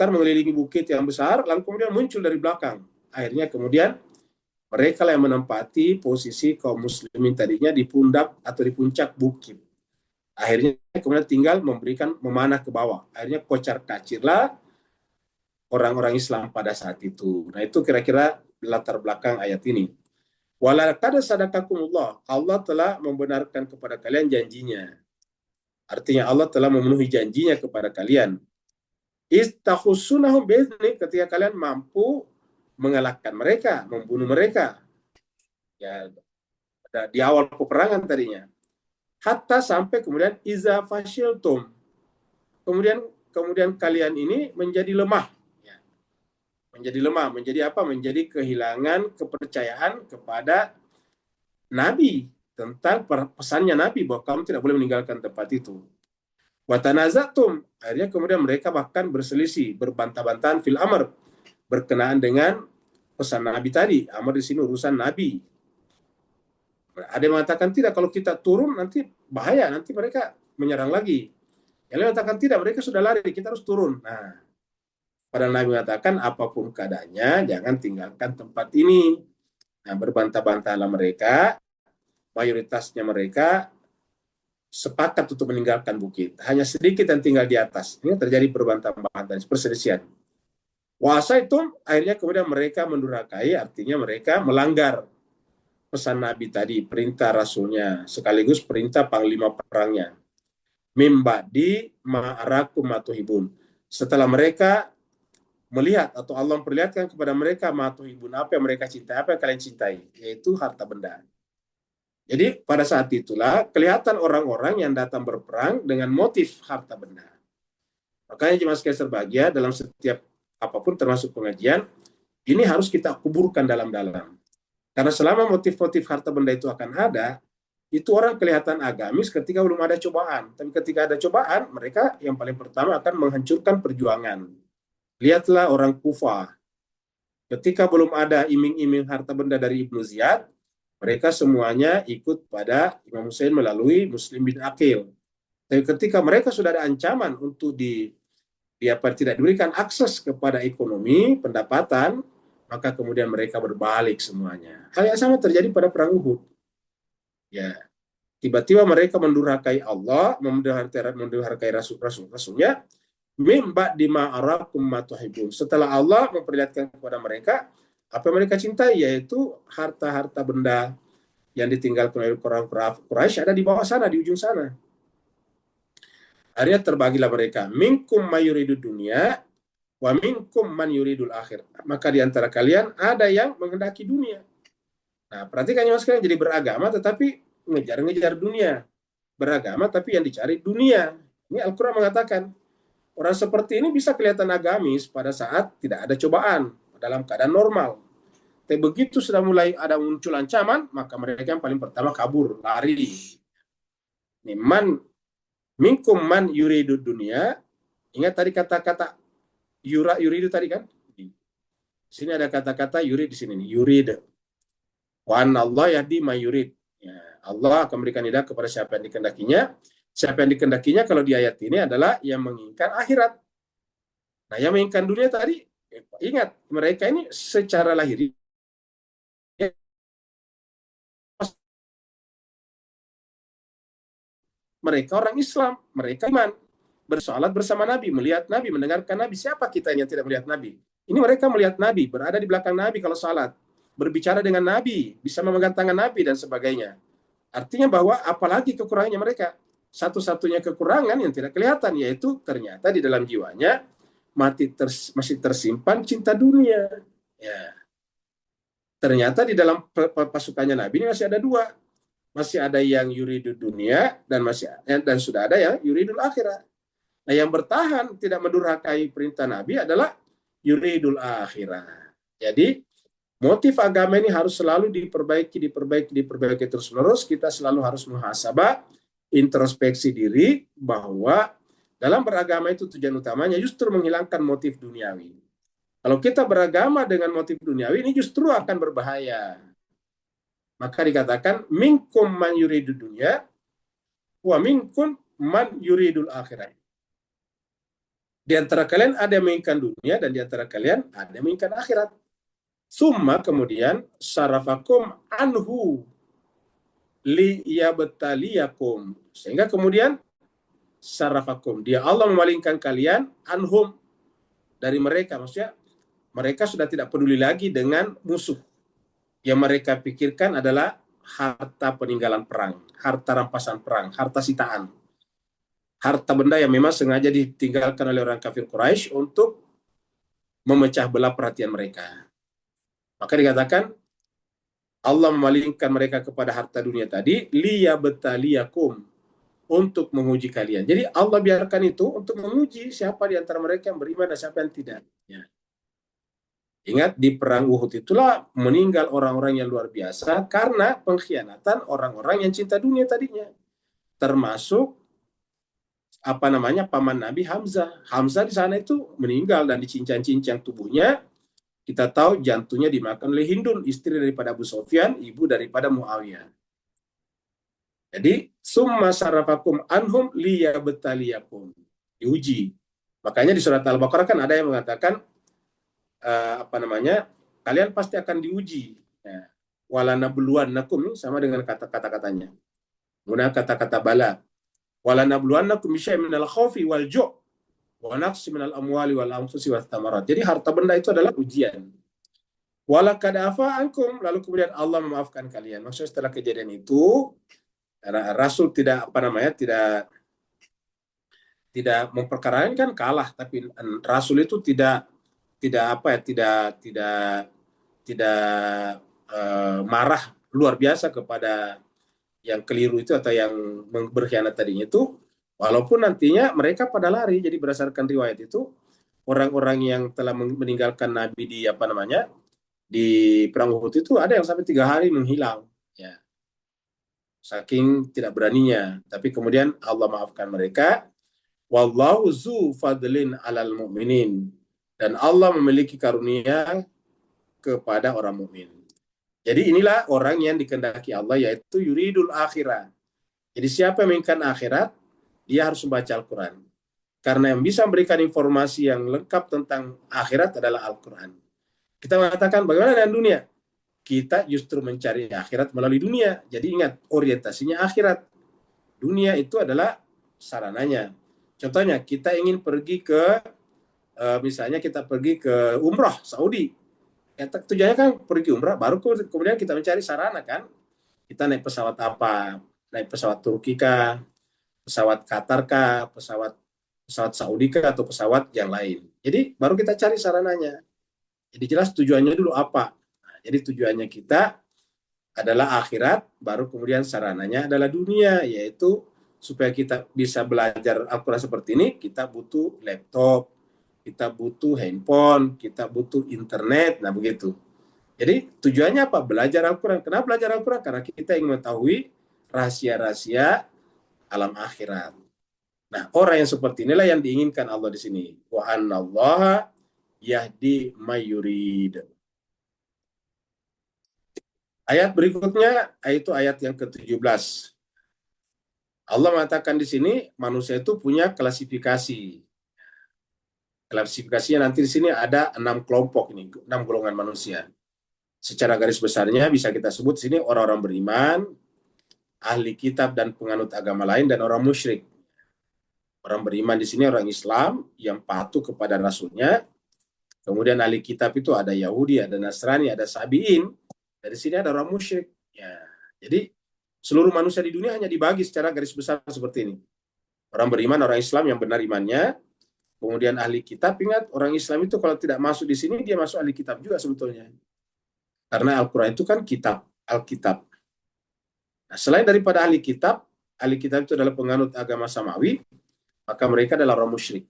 mengelilingi bukit yang besar, lalu kemudian muncul dari belakang. Akhirnya kemudian mereka yang menempati posisi kaum muslimin tadinya di pundak atau di puncak bukit. Akhirnya kemudian tinggal memanah ke bawah. Akhirnya kocar kacirlah orang-orang Islam pada saat itu. Nah, itu kira-kira latar belakang ayat ini. Walaqad sadaqakumullah. Allah telah membenarkan kepada kalian janjinya. Artinya Allah telah memenuhi janjinya kepada kalian. Istahussunahum bi'izni, ketika kalian mampu mengalahkan mereka, membunuh mereka. Ya, di awal peperangan tadinya. Hatta sampai kemudian iza fashiltum. Kemudian kalian ini menjadi lemah. Ya. Menjadi lemah, menjadi apa? Menjadi kehilangan kepercayaan kepada Nabi, tentang pesannya Nabi bahwa kamu tidak boleh meninggalkan tempat itu. Watanazatum, akhirnya kemudian mereka bahkan berselisih, berbantah-bantahan fil amr, berkenaan dengan pesan Nabi tadi. Amr di sini urusan Nabi. Ada yang mengatakan tidak, kalau kita turun nanti bahaya, nanti mereka menyerang lagi. Yang lain mengatakan tidak, mereka sudah lari, kita harus turun. Nah, padahal Nabi mengatakan apapun keadaannya, jangan tinggalkan tempat ini. Nah, berbantah-bantahlah mereka, mayoritasnya mereka sepakat untuk meninggalkan bukit. Hanya sedikit yang tinggal di atas. Ini terjadi berbantah-bantahan, perselisihan. Wasa itu akhirnya kemudian mereka mendurhakai, artinya mereka melanggar pesan Nabi tadi, perintah Rasulnya, sekaligus perintah panglima perangnya. Mimba di ma'arakum matuhibun. Setelah mereka melihat atau Allah memperlihatkan kepada mereka matuhibun, apa yang mereka cintai, apa yang kalian cintai, yaitu harta benda. Jadi pada saat itulah kelihatan orang-orang yang datang berperang dengan motif harta benda. Makanya jemaah sekalian berbahagia, dalam setiap apapun termasuk pengajian, ini harus kita kuburkan dalam-dalam. Karena selama motif-motif harta benda itu akan ada, itu orang kelihatan agamis ketika belum ada cobaan. Tapi ketika ada cobaan, mereka yang paling pertama akan menghancurkan perjuangan. Lihatlah orang Kufah. Ketika belum ada iming-iming harta benda dari Ibnu Ziyad, mereka semuanya ikut pada Imam Hussein melalui Muslim bin Aqil. Tapi ketika mereka sudah ada ancaman untuk tidak diberikan akses kepada ekonomi, pendapatan, maka kemudian mereka berbalik semuanya. Hal yang sama terjadi pada perang Uhud. Ya, tiba-tiba mereka mendurhakai Allah, mendurhakai Rasulnya, mimba dima arakum matuhibun. Setelah Allah memperlihatkan kepada mereka apa yang mereka cintai, yaitu harta-harta benda yang ditinggalkan oleh orang Quraisy ada di bawah sana, di ujung sana. Akhirnya terbagilah mereka. Minkum mayuridu dunia, wa minkum man yuridul akhir. Maka di antara kalian ada yang menghendaki dunia. Nah, perhatikan ya sekalian, jadi beragama tetapi ngejar-ngejar dunia. Beragama tapi yang dicari dunia. Ini Al-Quran mengatakan, orang seperti ini bisa kelihatan agamis pada saat tidak ada cobaan, dalam keadaan normal. Tapi begitu sudah mulai ada muncul ancaman, maka mereka yang paling pertama kabur, lari. Nih, minkum man yuridu dunia. Ingat tadi kata-kata yuridu tadi kan? Di sini ada kata-kata yurid di sini nih, yurid. Wa Allah yahdi ma yurid. Ya, Allah akan memberikan hidayah kepada siapa yang dikehendakinya. Siapa yang dikehendakinya kalau di ayat ini adalah yang menginginkan akhirat. Nah, yang menginginkan dunia tadi, ingat, mereka ini secara lahir mereka orang Islam, mereka iman, bersolat bersama Nabi, melihat Nabi, mendengarkan Nabi. Siapa kita yang tidak melihat Nabi? Ini mereka melihat Nabi, berada di belakang Nabi kalau salat, berbicara dengan Nabi, bisa memegang tangan Nabi dan sebagainya. Artinya bahwa apalagi kekurangannya mereka. Satu-satunya kekurangan yang tidak kelihatan, yaitu ternyata di dalam jiwanya masih tersimpan cinta dunia. Ya. Ternyata di dalam pasukannya Nabi ini masih ada dua. Masih ada yang yuridul dunia dan sudah ada yang yuridul akhirat. Nah, yang bertahan tidak mendurhakai perintah Nabi adalah yuridul akhirat. Jadi motif agama ini harus selalu diperbaiki terus-menerus. Kita selalu harus muhasabah, introspeksi diri bahwa dalam beragama itu tujuan utamanya justru menghilangkan motif duniawi. Kalau kita beragama dengan motif duniawi ini justru akan berbahaya. Maka dikatakan minkum man yuridul dunya wa minkum man yuridul akhirat. Di antara kalian ada yang menginginkan dunia dan di antara kalian ada yang menginginkan akhirat. Summa kemudian sarafakum anhu liyabtaliyakum. Sehingga kemudian sarafakum, dia Allah memalingkan kalian anhum, dari mereka. Maksudnya mereka sudah tidak peduli lagi dengan musuh. Yang mereka pikirkan adalah harta peninggalan perang, harta rampasan perang, harta sitaan. Harta benda yang memang sengaja ditinggalkan oleh orang kafir Quraisy untuk memecah belah perhatian mereka. Maka dikatakan Allah memalingkan mereka kepada harta dunia tadi, liyabtaliyakum, untuk menguji kalian. Jadi Allah biarkan itu untuk menguji siapa di antara mereka yang beriman dan siapa yang tidak. Ya. Ingat, di perang Uhud itulah meninggal orang-orang yang luar biasa karena pengkhianatan orang-orang yang cinta dunia tadinya. Termasuk paman Nabi Hamzah. Hamzah di sana itu meninggal dan dicincang-cincang tubuhnya kita tahu jantungnya dimakan oleh Hindun, istri daripada Abu Sufyan, ibu daripada Muawiyah. Jadi summa sarafakum anhum liyabtaliyakum, diuji. Makanya di surat Al-Baqarah kan ada yang mengatakan kalian pasti akan diuji. Ya. Walanabluwannakum sama dengan kata-katanya. Menggunakan kata-kata bala. Walanabluwannakum bisyai'in minal khaufi wal ju' wa naqsi minal amwali wal anfusi wath thamarat. Jadi harta benda itu adalah ujian. Walaqad afa ankum, lalu kemudian Allah memaafkan kalian. Maksudnya setelah kejadian itu Rasul tidak tidak memperkarakan kan kalah, tapi Rasul itu tidak marah luar biasa kepada yang keliru itu atau yang berkhianat tadinya itu, walaupun nantinya mereka pada lari. Jadi berdasarkan riwayat itu, orang-orang yang telah meninggalkan Nabi di perang Uhud itu ada yang sampai 3 hari menghilang, ya, saking tidak beraninya. Tapi kemudian Allah maafkan mereka. Wallahu zu fadlin alal mu'minin, dan Allah memiliki karunia kepada orang mukmin. Jadi inilah orang yang dikehendaki Allah, yaitu yuridul akhirah. Jadi siapa yang menginginkan akhirat, dia harus membaca Al-Quran. Karena yang bisa memberikan informasi yang lengkap tentang akhirat adalah Al-Quran. Kita mengatakan bagaimana dengan dunia? Kita justru mencari akhirat melalui dunia. Jadi ingat, orientasinya akhirat. Dunia itu adalah sarananya. Contohnya, kita ingin pergi misalnya kita pergi ke umrah Saudi. Tujuannya kan pergi umrah, baru kemudian kita mencari sarana kan. Kita naik pesawat apa? Naik pesawat Turki kah? Pesawat Qatar kah? Pesawat Saudi kah? Atau pesawat yang lain. Jadi baru kita cari sarananya. Jadi jelas tujuannya dulu apa. Nah, jadi tujuannya kita adalah akhirat, baru kemudian sarananya adalah dunia, yaitu supaya kita bisa belajar Al-Quran seperti ini, kita butuh laptop, kita butuh handphone, kita butuh internet, nah begitu. Jadi tujuannya apa? Belajar Al-Quran. Kenapa belajar Al-Quran? Karena kita ingin mengetahui rahasia-rahasia alam akhirat. Nah, orang yang seperti inilah yang diinginkan Allah di sini. Wa annallaha yahdi mayyurid. Ayat berikutnya, itu ayat yang ke-17. Allah mengatakan di sini, manusia itu punya klasifikasi. Klasifikasinya nanti di sini ada 6 kelompok ini, 6 golongan manusia. Secara garis besarnya bisa kita sebut sini orang-orang beriman, ahli kitab dan penganut agama lain, dan orang musyrik. Orang beriman di sini orang Islam yang patuh kepada Rasulnya. Kemudian ahli kitab itu ada Yahudi, ada Nasrani, ada Sabi'in. Dari sini ada orang musyrik. Ya, jadi seluruh manusia di dunia hanya dibagi secara garis besar seperti ini. Orang beriman, orang Islam yang benar imannya. Kemudian ahli kitab, ingat orang Islam itu kalau tidak masuk di sini, dia masuk ahli kitab juga sebetulnya. Karena Al-Quran itu kan kitab, Alkitab. Nah, selain daripada ahli kitab itu adalah penganut agama Samawi, maka mereka adalah orang musyrik.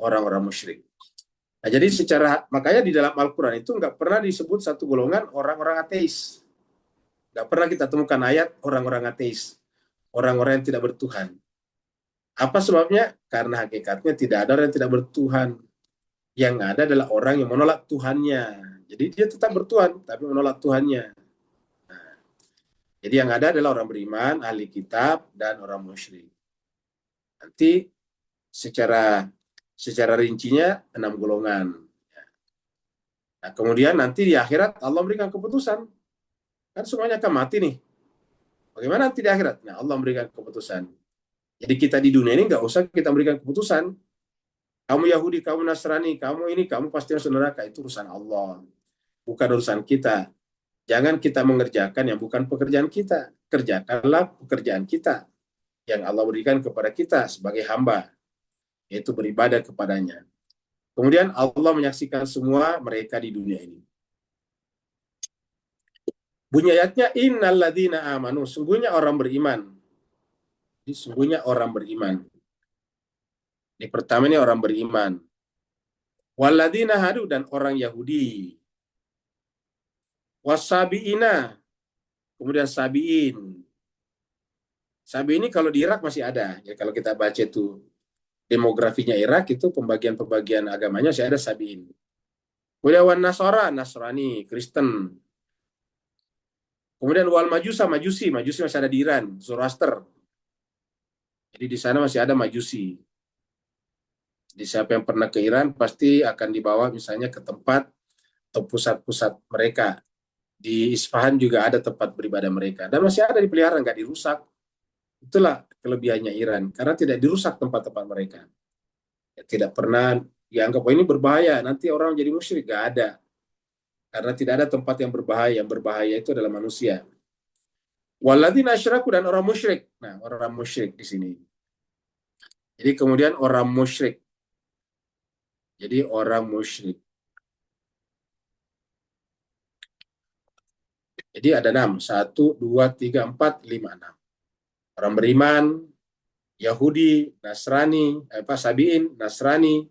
Orang-orang musyrik. Nah, jadi makanya di dalam Al-Quran itu nggak pernah disebut satu golongan orang-orang ateis. Nggak pernah kita temukan ayat orang-orang ateis. Orang-orang yang tidak bertuhan. Apa sebabnya? Karena hakikatnya tidak ada orang yang tidak bertuhan. Yang ada adalah orang yang menolak Tuhannya. Jadi dia tetap bertuhan, tapi menolak Tuhannya. Nah, jadi yang ada adalah orang beriman, ahli kitab, dan orang musyrik. Nanti secara rincinya 6 golongan. Nah, kemudian nanti di akhirat Allah memberikan keputusan. Kan semuanya akan mati nih. Bagaimana nanti di akhirat? Nah, Allah memberikan keputusan. Jadi kita di dunia ini nggak usah kita memberikan keputusan. Kamu Yahudi, kamu Nasrani, kamu pasti masuk neraka. Itu urusan Allah. Bukan urusan kita. Jangan kita mengerjakan yang bukan pekerjaan kita. Kerjakanlah pekerjaan kita yang Allah berikan kepada kita sebagai hamba, yaitu beribadah kepadanya. Kemudian Allah menyaksikan semua mereka di dunia ini. Bunyi ayatnya, innalladzina amanu, sungguhnya orang beriman. Jadi sungguhnya orang beriman. Di pertama ini orang beriman. Walladzina hadu, dan orang Yahudi. Wasabiina, kemudian sabiin. Sabiin ini kalau di Irak masih ada. Ya, kalau kita baca itu demografinya Irak, itu pembagian agamanya masih ada sabiin. Kemudian wan Nasara, Nasrani, Kristen. Kemudian wal Majusa, Majusi masih ada di Iran, Zoroaster. Jadi di sana masih ada Majusi. Jadi siapa yang pernah ke Iran pasti akan dibawa misalnya ke tempat atau pusat-pusat mereka. Di Isfahan juga ada tempat beribadah mereka. Dan masih ada dipelihara, nggak dirusak. Itulah kelebihannya Iran, karena tidak dirusak tempat-tempat mereka. Ya, tidak pernah dianggap, oh ini berbahaya, nanti orang jadi musyrik. Nggak ada. Karena tidak ada tempat yang berbahaya. Yang berbahaya itu adalah manusia. Walladzina asyraku, dan orang musyrik. Nah, orang musyrik di sini. Jadi kemudian orang musyrik. Jadi orang musyrik. Jadi ada 6. 1, 2, 3, 4, 5, 6. Orang beriman, Yahudi, Nasrani, Sabiin, Nasrani.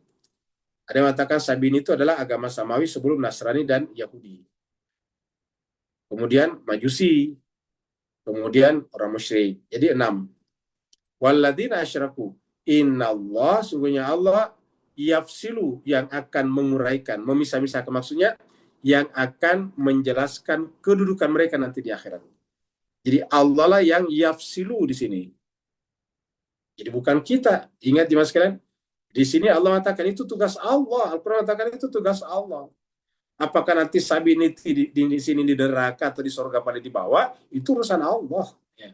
Ada yang mengatakan Sabiin itu adalah agama Samawi sebelum Nasrani dan Yahudi. Kemudian Majusi. Kemudian orang musyrik. Jadi 6. Walladzina asyraku. Innallah, sungguhnya Allah, yafsilu, yang akan menguraikan, memisah-misahkan, maksudnya yang akan menjelaskan kedudukan mereka nanti di akhirat. Jadi Allah lah yang yafsilu di sini. Jadi bukan kita. Ingat jemaah sekalian, di sini Allah mengatakan itu tugas Allah. Al-Quran mengatakan itu tugas Allah. Apakah nanti Sabiniti di sini di neraka atau di surga pada di bawah, itu urusan Allah. Ya.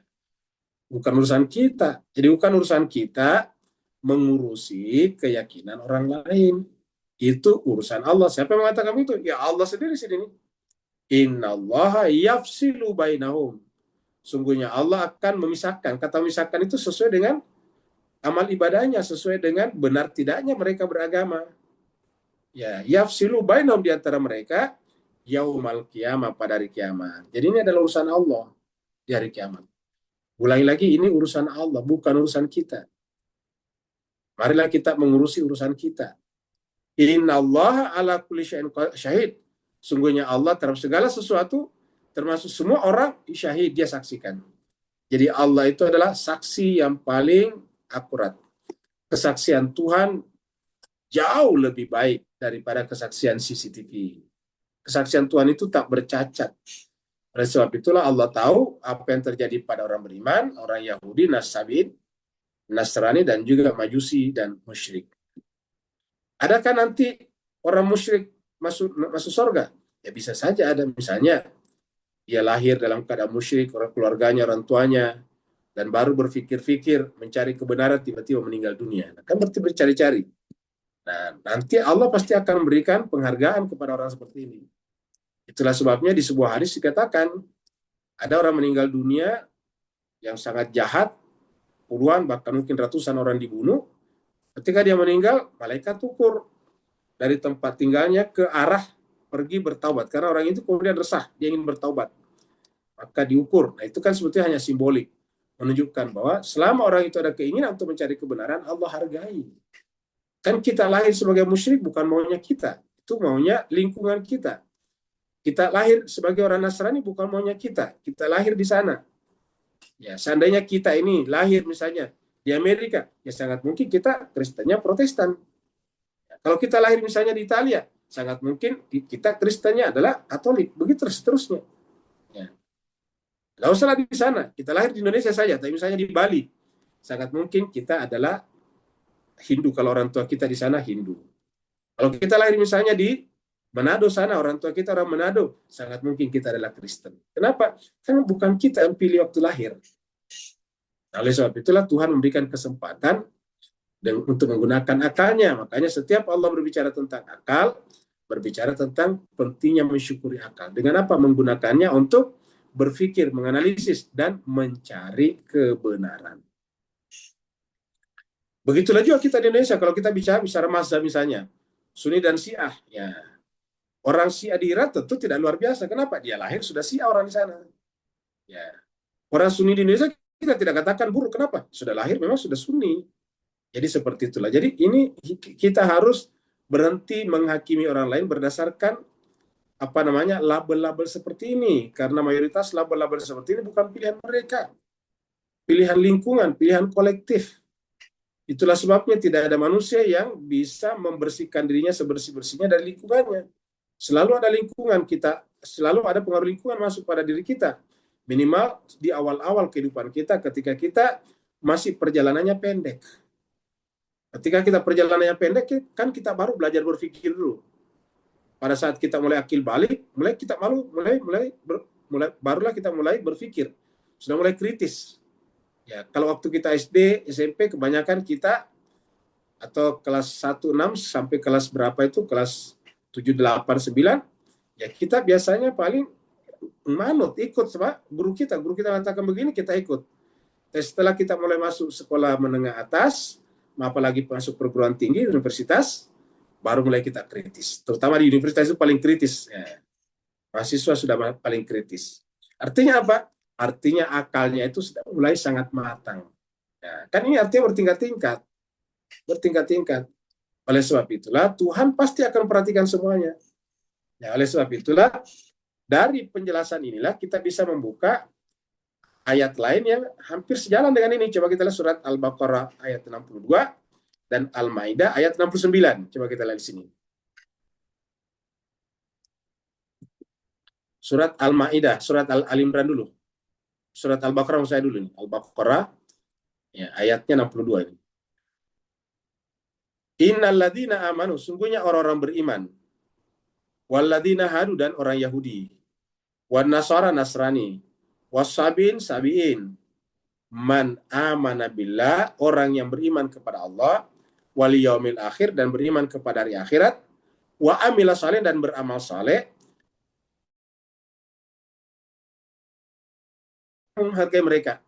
Bukan urusan kita. Jadi bukan urusan kita mengurusi keyakinan orang lain. Itu urusan Allah. Siapa yang mengatakan itu? Ya Allah sendiri sini. Innallaha yafsilu bainahum. Sungguhnya Allah akan memisahkan. Kata memisahkan itu sesuai dengan amal ibadahnya, sesuai dengan benar tidaknya mereka beragama. Ya, yafsilu bainahum, di antara mereka yaumal qiyamah, pada hari kiamat. Jadi ini adalah urusan Allah di hari kiamat. Ulangi lagi, ini urusan Allah, bukan urusan kita. Marilah kita mengurusi urusan kita. Innallaha ala kulli syai'in syahid. Sungguhnya Allah terhadap segala sesuatu, termasuk semua orang, syahid, dia saksikan. Jadi Allah itu adalah saksi yang paling akurat. Kesaksian Tuhan jauh lebih baik daripada kesaksian CCTV. Kesaksian Tuhan itu tak bercacat. Oleh sebab itulah Allah tahu apa yang terjadi pada orang beriman, orang Yahudi, Nasrani, dan juga Majusi dan musyrik. Adakah nanti orang musyrik masuk surga? Ya bisa saja ada. Misalnya dia lahir dalam keadaan musyrik, orang keluarganya, orang tuanya, dan baru berpikir-pikir mencari kebenaran, tiba-tiba meninggal dunia. Kan berarti bercari-cari. Nah, nanti Allah pasti akan memberikan penghargaan kepada orang seperti ini. Itulah sebabnya di sebuah hadis dikatakan, ada orang meninggal dunia yang sangat jahat, puluhan bahkan mungkin ratusan orang dibunuh. Ketika dia meninggal, malaikat ukur dari tempat tinggalnya ke arah pergi bertaubat. Karena orang itu kemudian resah, dia ingin bertaubat. Maka diukur. Nah, itu kan sebetulnya hanya simbolik. Menunjukkan bahwa selama orang itu ada keinginan untuk mencari kebenaran, Allah hargai. Kan kita lahir sebagai musyrik bukan maunya kita. Itu maunya lingkungan kita. Kita lahir sebagai orang Nasrani bukan maunya kita. Kita lahir di sana. Ya, seandainya kita ini lahir misalnya di Amerika, ya sangat mungkin kita Kristennya Protestan. Ya, kalau kita lahir misalnya di Italia, sangat mungkin kita Kristennya adalah Katolik. Begitu seterusnya. Ya. Nggak usah di sana. Kita lahir di Indonesia saja, tapi misalnya di Bali, sangat mungkin kita adalah Hindu kalau orang tua kita di sana Hindu. Kalau kita lahir misalnya di Manado sana, orang tua kita orang Manado, sangat mungkin kita adalah Kristen. Kenapa? Karena bukan kita yang pilih waktu lahir. Nah, oleh sebab itulah Tuhan memberikan kesempatan untuk menggunakan akalnya. Makanya setiap Allah berbicara tentang akal, berbicara tentang pentingnya mensyukuri akal. Dengan apa? Menggunakannya untuk berpikir, menganalisis, dan mencari kebenaran. Begitulah juga kita di Indonesia. Kalau kita bicara mazhab misalnya, Sunni dan Syiah, ya orang Syiah di Iran tentu tidak luar biasa. Kenapa? Dia lahir sudah Syiah orang di sana. Ya, orang Sunni di Indonesia kita tidak katakan buruk. Kenapa? Sudah lahir memang sudah Sunni. Jadi seperti itulah. Jadi ini kita harus berhenti menghakimi orang lain berdasarkan label-label seperti ini. Karena mayoritas label-label seperti ini bukan pilihan mereka, pilihan lingkungan, pilihan kolektif. Itulah sebabnya tidak ada manusia yang bisa membersihkan dirinya sebersih-bersihnya dari lingkungannya. Selalu ada lingkungan kita, selalu ada pengaruh lingkungan masuk pada diri kita. Minimal di awal-awal kehidupan kita ketika kita masih perjalanannya pendek. Ketika kita perjalanannya pendek, kan kita baru belajar berpikir dulu. Pada saat kita mulai akil balik, barulah kita mulai berpikir. Sudah mulai kritis. Ya, kalau waktu kita SD, SMP, kebanyakan kita atau kelas 1, 6 sampai kelas berapa itu, kelas 7, 8, 9, ya kita biasanya paling manut, ikut sama guru kita mengatakan begini, kita ikut. Dan setelah kita mulai masuk sekolah menengah atas, apalagi masuk perguruan tinggi, universitas, baru mulai kita kritis. Terutama di universitas itu paling kritis. Ya. Mahasiswa sudah paling kritis. Artinya apa? Artinya akalnya itu sudah mulai sangat matang. Ya, kan ini artinya bertingkat-tingkat. Bertingkat-tingkat. Oleh sebab itulah Tuhan pasti akan perhatikan semuanya. Ya, oleh sebab itulah dari penjelasan inilah kita bisa membuka ayat lain yang hampir sejalan dengan ini. Coba kita lihat surat Al-Baqarah ayat 62 dan Al-Maidah ayat 69. Coba kita lihat di sini. Surat Al-Maidah, surat Al-Imran dulu. Surat Al-Baqarah saya dulu nih. Al-Baqarah ya, ayatnya 62 ini. Innalladzina amanu, sungguhnya orang-orang beriman. Walladzina hadu, dan orang Yahudi. Wan nasara nasrani. Wasabin sabiin. Man amana billah, orang yang beriman kepada Allah, wal yaumil akhir, dan beriman kepada hari akhirat, wa amila saleh, dan beramal saleh, menghargai mereka.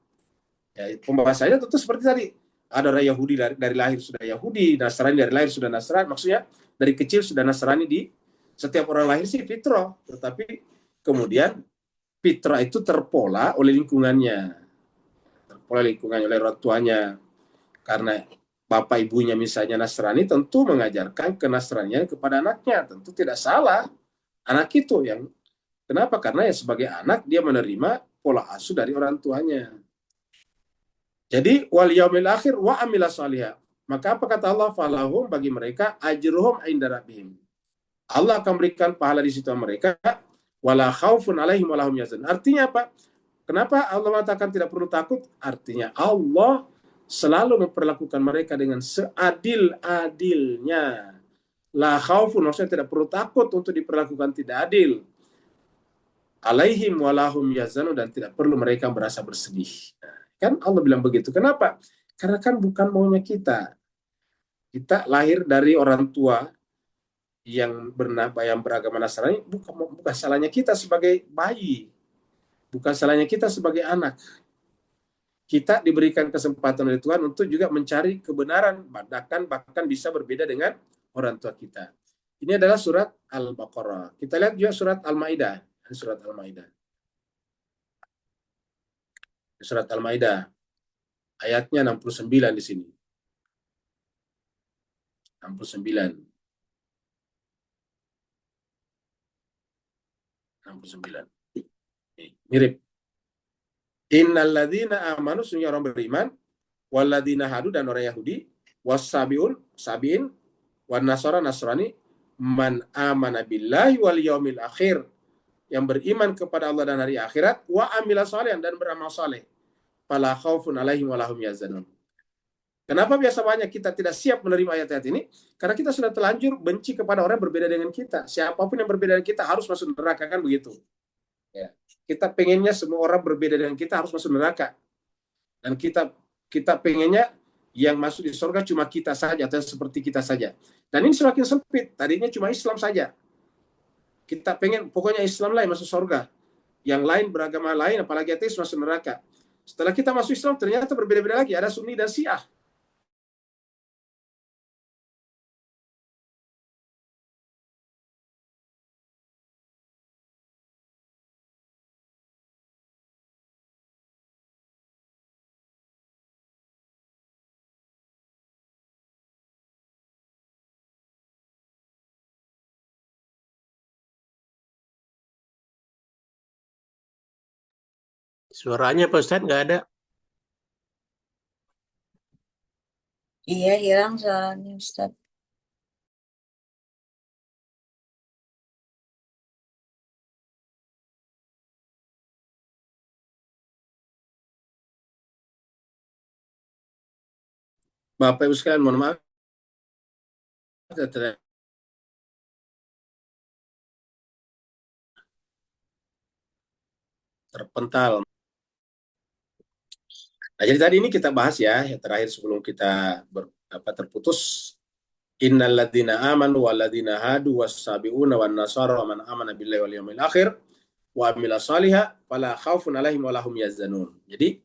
Ya, pembahasannya tentu seperti tadi. Ada orang Yahudi dari lahir sudah Yahudi, Nasrani dari lahir sudah Nasrani. Maksudnya dari kecil sudah Nasrani, di setiap orang lahir sih fitrah, tetapi kemudian fitrah itu terpola oleh lingkungannya, oleh orang tuanya. Karena bapak ibunya misalnya Nasrani, tentu mengajarkan kenasranian kepada anaknya. Tentu tidak salah anak itu yang, kenapa? Karena ya sebagai anak dia menerima pola asuh dari orang tuanya. Jadi wal yaumil akhir wa amila salihah. Maka apa kata Allah? Falahum, bagi mereka, ajruhum inda rabbihim. Allah akan berikan pahala di situ mereka, wala khaufun alaihim wala hum yahzanun. Artinya apa? Kenapa Allah mengatakan tidak perlu takut? Artinya Allah selalu memperlakukan mereka dengan seadil-adilnya. La khaufun, maksudnya tidak perlu takut untuk diperlakukan tidak adil. Alaihim walahum yazanu, dan tidak perlu mereka merasa bersedih. Kan Allah bilang begitu. Kenapa? Karena kan bukan maunya kita. Kita lahir dari orang tua yang beragama Nasrani, bukan salahnya kita sebagai bayi. Bukan salahnya kita sebagai anak. Kita diberikan kesempatan oleh Tuhan untuk juga mencari kebenaran, bahkan bisa berbeda dengan orang tua kita. Ini adalah surat Al-Baqarah. Kita lihat juga surat Al-Maidah. Surat Al-Maidah. Surat Al-Maidah ayatnya 69 di sini. 69. 69. Mirip. Innalladzina amanu, sungguh orang beriman, walladzina hadu, dan orang Yahudi, sabiin, wan nasara nasrani, man amana billahi wal yaumil akhir, yang beriman kepada Allah dan hari akhirat, wa amila salihan, dan beramal saleh, fala khaufun alaihim wa lahum yahzanun. Kenapa biasa banyak kita tidak siap menerima ayat-ayat ini? Karena kita sudah terlanjur benci kepada orang yang berbeda dengan kita. Siapapun yang berbeda dengan kita harus masuk neraka, kan begitu. Ya. Kita pengennya semua orang berbeda dengan kita harus masuk neraka. Dan kita pengennya yang masuk di surga cuma kita saja, atau seperti kita saja. Dan ini semakin sempit. Tadinya cuma Islam saja. Kita pengen pokoknya Islam lah yang masuk surga. Yang lain, beragama lain, apalagi ateis, masuk neraka. Setelah kita masuk Islam, ternyata berbeda-beda lagi. Ada Sunni dan Syiah. Suaranya Pak Ustadz nggak ada. Iya, hilang suaranya Ustaz. Bapak Ibu sekalian, mohon maaf terpental. Nah, jadi tadi ini kita bahas ya, yang terakhir sebelum kita terputus. Innal ladzina amanu wal ladzina hadu was-sabiuna wan nasara wa man amana billahi wal yawmil akhir wa amila salihah fala khaufun alaihim wa lahum yahzanun. Jadi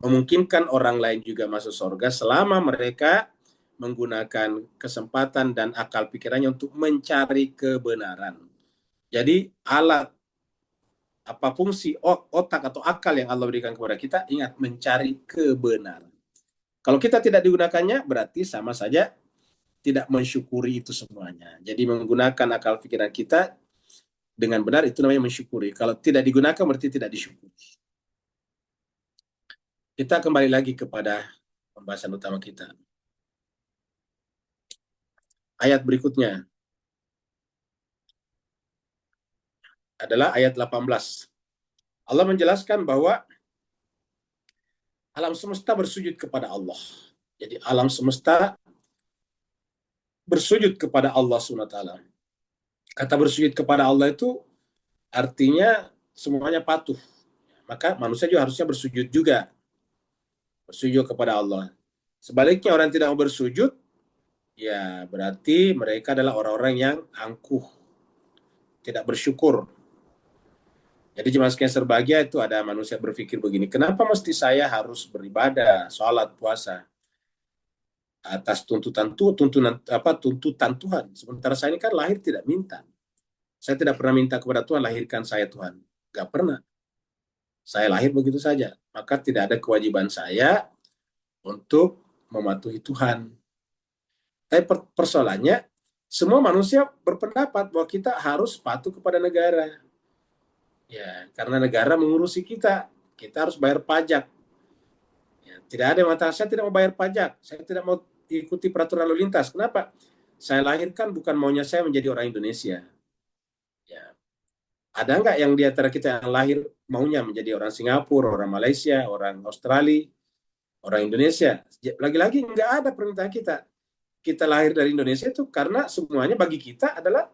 memungkinkan orang lain juga masuk surga selama mereka menggunakan kesempatan dan akal pikirannya untuk mencari kebenaran. Jadi alat apa fungsi otak atau akal yang Allah berikan kepada kita, ingat, mencari kebenaran. Kalau kita tidak digunakannya, berarti sama saja tidak mensyukuri itu semuanya. Jadi menggunakan akal pikiran kita dengan benar itu namanya mensyukuri. Kalau tidak digunakan berarti tidak disyukuri. Kita kembali lagi kepada pembahasan utama kita. Ayat berikutnya adalah ayat 18. Allah menjelaskan bahwa alam semesta bersujud kepada Allah. Jadi alam semesta bersujud kepada Allah SWT. Kata bersujud kepada Allah itu artinya semuanya patuh. Maka manusia juga harusnya bersujud juga. Bersujud kepada Allah. Sebaliknya orang yang tidak mau bersujud, ya berarti mereka adalah orang-orang yang angkuh, tidak bersyukur. Jadi jemaah sekalian serbahagia, itu ada manusia berpikir begini, kenapa mesti saya harus beribadah, sholat, puasa atas tuntutan Tuhan. Sementara saya ini kan lahir tidak minta. Saya tidak pernah minta kepada Tuhan, lahirkan saya Tuhan. Gak pernah. Saya lahir begitu saja. Maka tidak ada kewajiban saya untuk mematuhi Tuhan. Tapi persoalannya, semua manusia berpendapat bahwa kita harus patuh kepada negara. Ya, karena negara mengurusi kita. Kita harus bayar pajak. Ya, tidak ada yang mengatakan, saya tidak mau bayar pajak. Saya tidak mau ikuti peraturan lalu lintas. Kenapa? Saya lahirkan bukan maunya saya menjadi orang Indonesia. Ya. Ada nggak yang di antara kita yang lahir maunya menjadi orang Singapura, orang Malaysia, orang Australia, orang Indonesia? Lagi-lagi nggak ada permintaan kita. Kita lahir dari Indonesia itu karena semuanya bagi kita adalah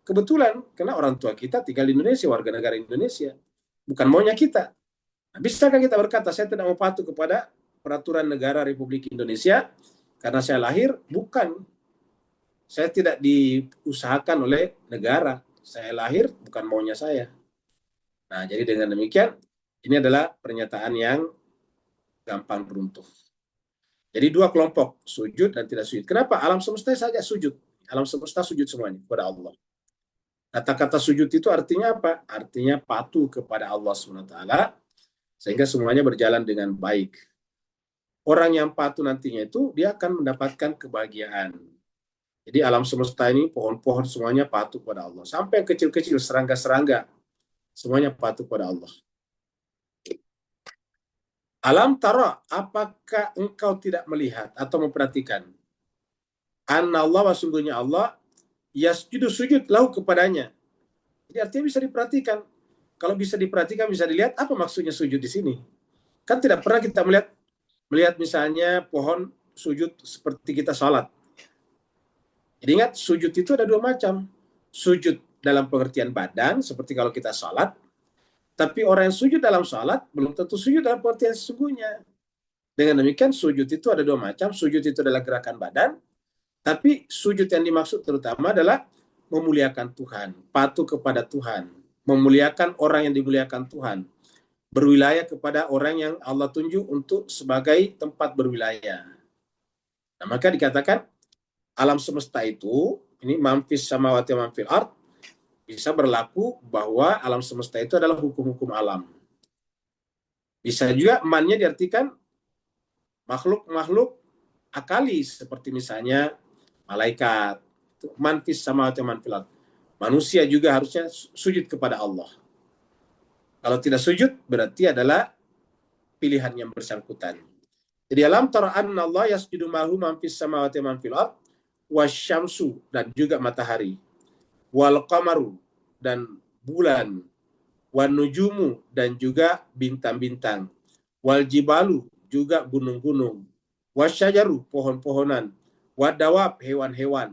kebetulan. Karena orang tua kita tinggal di Indonesia, warga negara Indonesia. Bukan maunya kita. Nah, bisakah kita berkata, saya tidak mau patuh kepada peraturan negara Republik Indonesia karena saya lahir? Bukan. Saya tidak diusahakan oleh negara. Saya lahir bukan maunya saya. Nah, jadi dengan demikian, ini adalah pernyataan yang gampang runtuh. Jadi dua kelompok, sujud dan tidak sujud. Kenapa? Alam semesta saja sujud. Alam semesta sujud semuanya kepada Allah. Kata-kata sujud itu artinya apa? Artinya patuh kepada Allah SWT, sehingga semuanya berjalan dengan baik. Orang yang patuh nantinya itu, dia akan mendapatkan kebahagiaan. Jadi alam semesta ini, pohon-pohon semuanya patuh kepada Allah. Sampai yang kecil-kecil, serangga-serangga, semuanya patuh kepada Allah. Alam tara, apakah engkau tidak melihat atau memperhatikan? Anna Allah, sungguhnya Allah, yasjudu sujud lahu kepadanya. Jadi artinya bisa diperhatikan. Kalau bisa diperhatikan, bisa dilihat apa maksudnya sujud di sini. Kan tidak pernah kita melihat misalnya pohon sujud seperti kita sholat. Jadi ingat, sujud itu ada dua macam. Sujud dalam pengertian badan, seperti kalau kita sholat. Tapi orang yang sujud dalam sholat, belum tentu sujud dalam pengertian sesungguhnya. Dengan demikian, sujud itu ada dua macam. Sujud itu adalah gerakan badan. Tapi sujud yang dimaksud terutama adalah memuliakan Tuhan. Patuh kepada Tuhan. Memuliakan orang yang dimuliakan Tuhan. Berwilayah kepada orang yang Allah tunjuk untuk sebagai tempat berwilayah. Nah, maka dikatakan alam semesta itu, ini manfis samawati wa manfil ard, bisa berlaku bahwa alam semesta itu adalah hukum-hukum alam. Bisa juga mannya diartikan makhluk-makhluk akali, seperti misalnya malaikat, manfis samawati wa manfil ard. Manusia juga harusnya sujud kepada Allah. Kalau tidak sujud, berarti adalah pilihan yang bersangkutan. Jadi alam tara anna Allah yasjudu mahu man fis samawati man fil ard wasyamsu, dan juga matahari, wal qamaru, dan bulan, wan nujumu, dan juga bintang-bintang, wal jibalu, juga gunung-gunung, wasyajaru, pohon-pohonan, wadawab, hewan-hewan,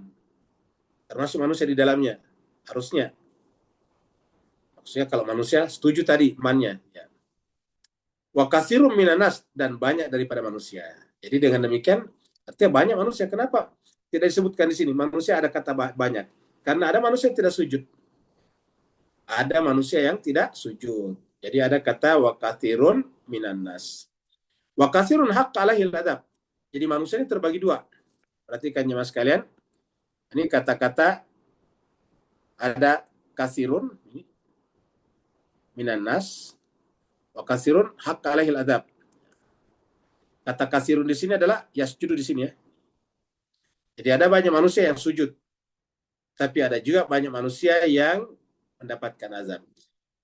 termasuk manusia di dalamnya. Harusnya. Maksudnya kalau manusia setuju tadi imannya. Ya. Wa katsirum minanas, dan banyak daripada manusia. Jadi dengan demikian, artinya banyak manusia. Kenapa tidak disebutkan di sini? Manusia ada kata banyak. Karena ada manusia yang tidak sujud. Ada manusia yang tidak sujud. Jadi ada kata wa katsirun minanas. Wa katsirun haqqa alaihil adab. Jadi manusia ini terbagi dua. Perhatikan jemaah sekalian. Ini kata-kata ada kasirun minanas wa kasirun haqqa alaihil adab. Kata kasirun di sini adalah yasjudu di sini ya. Jadi ada banyak manusia yang sujud. Tapi ada juga banyak manusia yang mendapatkan azab.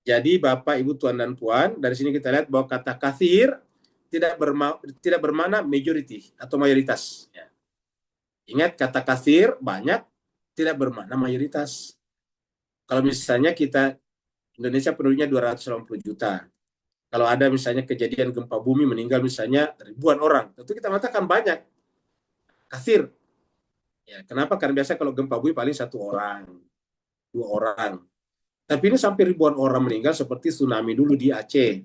Jadi Bapak, Ibu, Tuan dan Puan, dari sini kita lihat bahwa kata kathir tidak bermakna majority atau mayoritas. Ya. Ingat, kata kathir banyak tidak bermakna mayoritas. Kalau misalnya Indonesia penduduknya 280 juta. Kalau ada misalnya kejadian gempa bumi meninggal misalnya ribuan orang, tentu kita mengatakan banyak. Kathir. Ya, kenapa? Karena biasa kalau gempa bumi paling 1 orang, 2 orang. Tapi ini sampai ribuan orang meninggal seperti tsunami dulu di Aceh.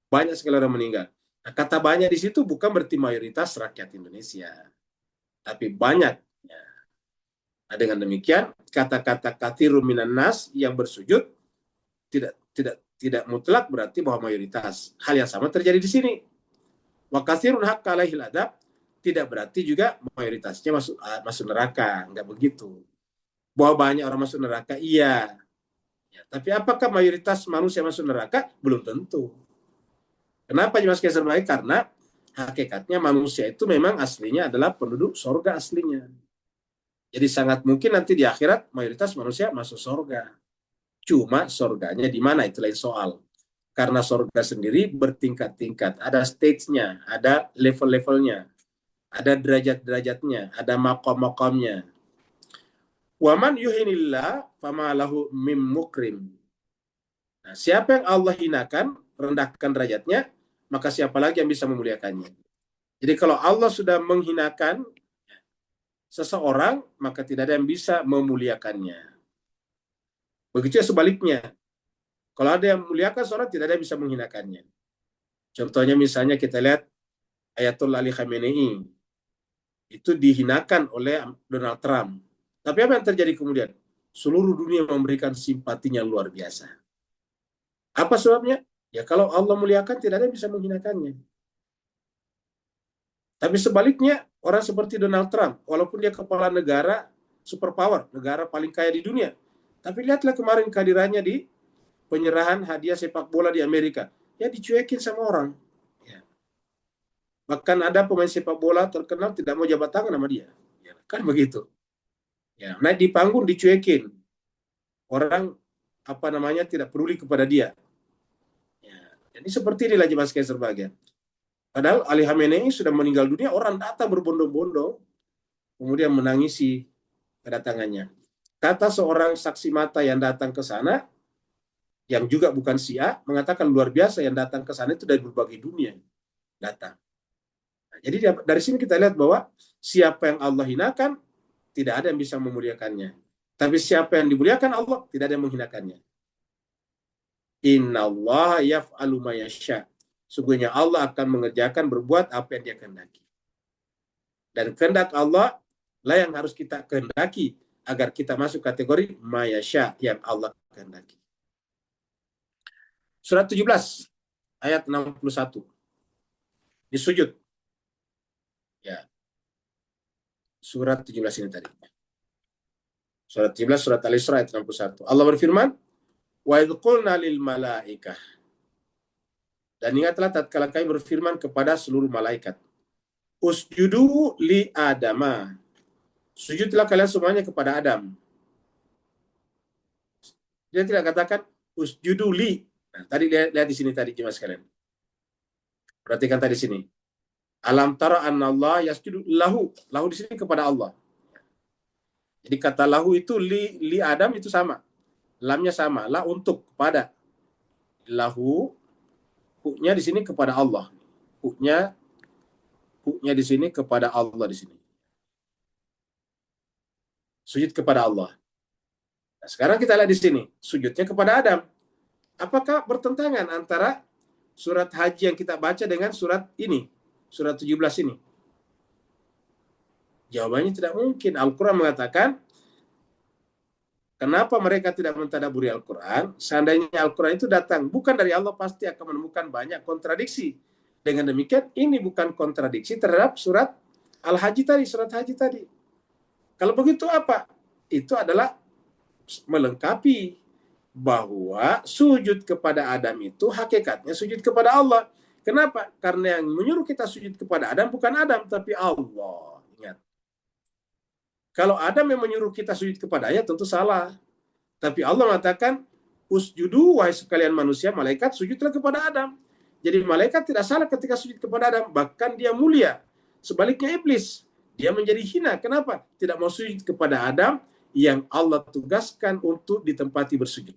Banyak sekali orang meninggal. Nah, kata banyak di situ bukan berarti mayoritas rakyat Indonesia. Tapi banyak. Ya. Nah, dengan demikian, kata-kata kathirun minan nas yang bersujud tidak mutlak berarti bahwa mayoritas. Hal yang sama terjadi di sini. Wa katsirun haqqa alaihil adab tidak berarti juga mayoritasnya masuk neraka, enggak begitu. Bahwa banyak orang masuk neraka, iya. Ya, tapi apakah mayoritas manusia masuk neraka? Belum tentu. Kenapa Mas Kaiser baik? Karena hakikatnya manusia itu memang aslinya adalah penduduk sorga aslinya. Jadi sangat mungkin nanti di akhirat mayoritas manusia masuk sorga. Cuma sorganya di mana itu lain soal. Karena sorga sendiri bertingkat-tingkat. Ada stage-nya, ada level-levelnya, ada derajat-derajatnya, ada makom-makomnya. Waman yuhinillah fama lahu mim mukrim. Nah, siapa yang Allah hinakan, rendahkan derajatnya, maka siapa lagi yang bisa memuliakannya. Jadi kalau Allah sudah menghinakan seseorang, maka tidak ada yang bisa memuliakannya. Begitu ya sebaliknya. Kalau ada yang memuliakan seorang, tidak ada yang bisa menghinakannya. Contohnya misalnya kita lihat Ayatollah Ali Khamenei. Itu dihinakan oleh Donald Trump. Tapi apa yang terjadi kemudian? Seluruh dunia memberikan simpatinya luar biasa. Apa sebabnya? Ya kalau Allah muliakan, tidak ada yang bisa menghinakannya. Tapi sebaliknya, orang seperti Donald Trump, walaupun dia kepala negara superpower, negara paling kaya di dunia, tapi lihatlah kemarin kehadirannya di penyerahan hadiah sepak bola di Amerika. Ya dicuekin sama orang. Ya. Bahkan ada pemain sepak bola terkenal tidak mau jabat tangan sama dia. Ya, kan begitu. Ya, naik di panggung dicuekin. Orang tidak peduli kepada dia. Ya, jadi seperti inilah jemaah sekalian berbahagia. Padahal Ali Khamenei sudah meninggal dunia, orang datang berbondong-bondong, kemudian menangisi kedatangannya. Kata seorang saksi mata yang datang ke sana, yang juga bukan Syiah, mengatakan luar biasa yang datang ke sana itu dari berbagai dunia datang. Nah, jadi dari sini kita lihat bahwa siapa yang Allah hinakan, tidak ada yang bisa memuliakannya. Tapi siapa yang dimuliakan Allah, tidak ada yang menghinakannya. Innallaha yaf'alu ma yasha. Sungguhnya Allah akan mengerjakan berbuat apa yang dia kehendaki. Dan kehendak Allah lah yang harus kita kehendaki agar kita masuk kategori ma yasha yang Allah kehendaki. Surat 17 ayat 61. Di sujud. Ya. Surat 17 ini tadi. Surat 17 surat Al-Isra ayat 61. Allah berfirman, "Wa idz qulna lil malaikah." Dan ingatlah tatkala kami berfirman kepada seluruh malaikat, "Usjudu li Adama." Sujudlah kalian semuanya kepada Adam. Dia tidak katakan usjudu li. Nah, tadi lihat di sini tadi jemaah sekalian. Perhatikan tadi sini. Alam tara annallaha yasjudu lahu. Lahu di sini kepada Allah. Jadi kata lahu itu li Adam itu sama. Lamnya sama. La untuk kepada. Lahu hu-nya di sini kepada Allah. Hu-nya Hu-nya di sini kepada Allah di sini. Sujud kepada Allah. Nah, sekarang kita lihat di sini, sujudnya kepada Adam. Apakah bertentangan antara surat haji yang kita baca dengan surat ini, surat 17 ini? Jawabannya tidak mungkin. Al-Quran mengatakan, kenapa mereka tidak mentadaburi Al-Quran? Seandainya Al-Quran itu datang bukan dari Allah, pasti akan menemukan banyak kontradiksi. Dengan demikian, ini bukan kontradiksi terhadap surat Al-Haji tadi, surat haji tadi. Kalau begitu apa? Itu adalah melengkapi bahwa sujud kepada Adam itu hakikatnya sujud kepada Allah. Kenapa? Karena yang menyuruh kita sujud kepada Adam bukan Adam, tapi Allah. Ingat. Kalau Adam yang menyuruh kita sujud kepadanya tentu salah. Tapi Allah mengatakan, usjudu wahai sekalian manusia, malaikat sujudlah kepada Adam. Jadi malaikat tidak salah ketika sujud kepada Adam, bahkan dia mulia. Sebaliknya iblis, dia menjadi hina. Kenapa? Tidak mau sujud kepada Adam yang Allah tugaskan untuk ditempati bersujud.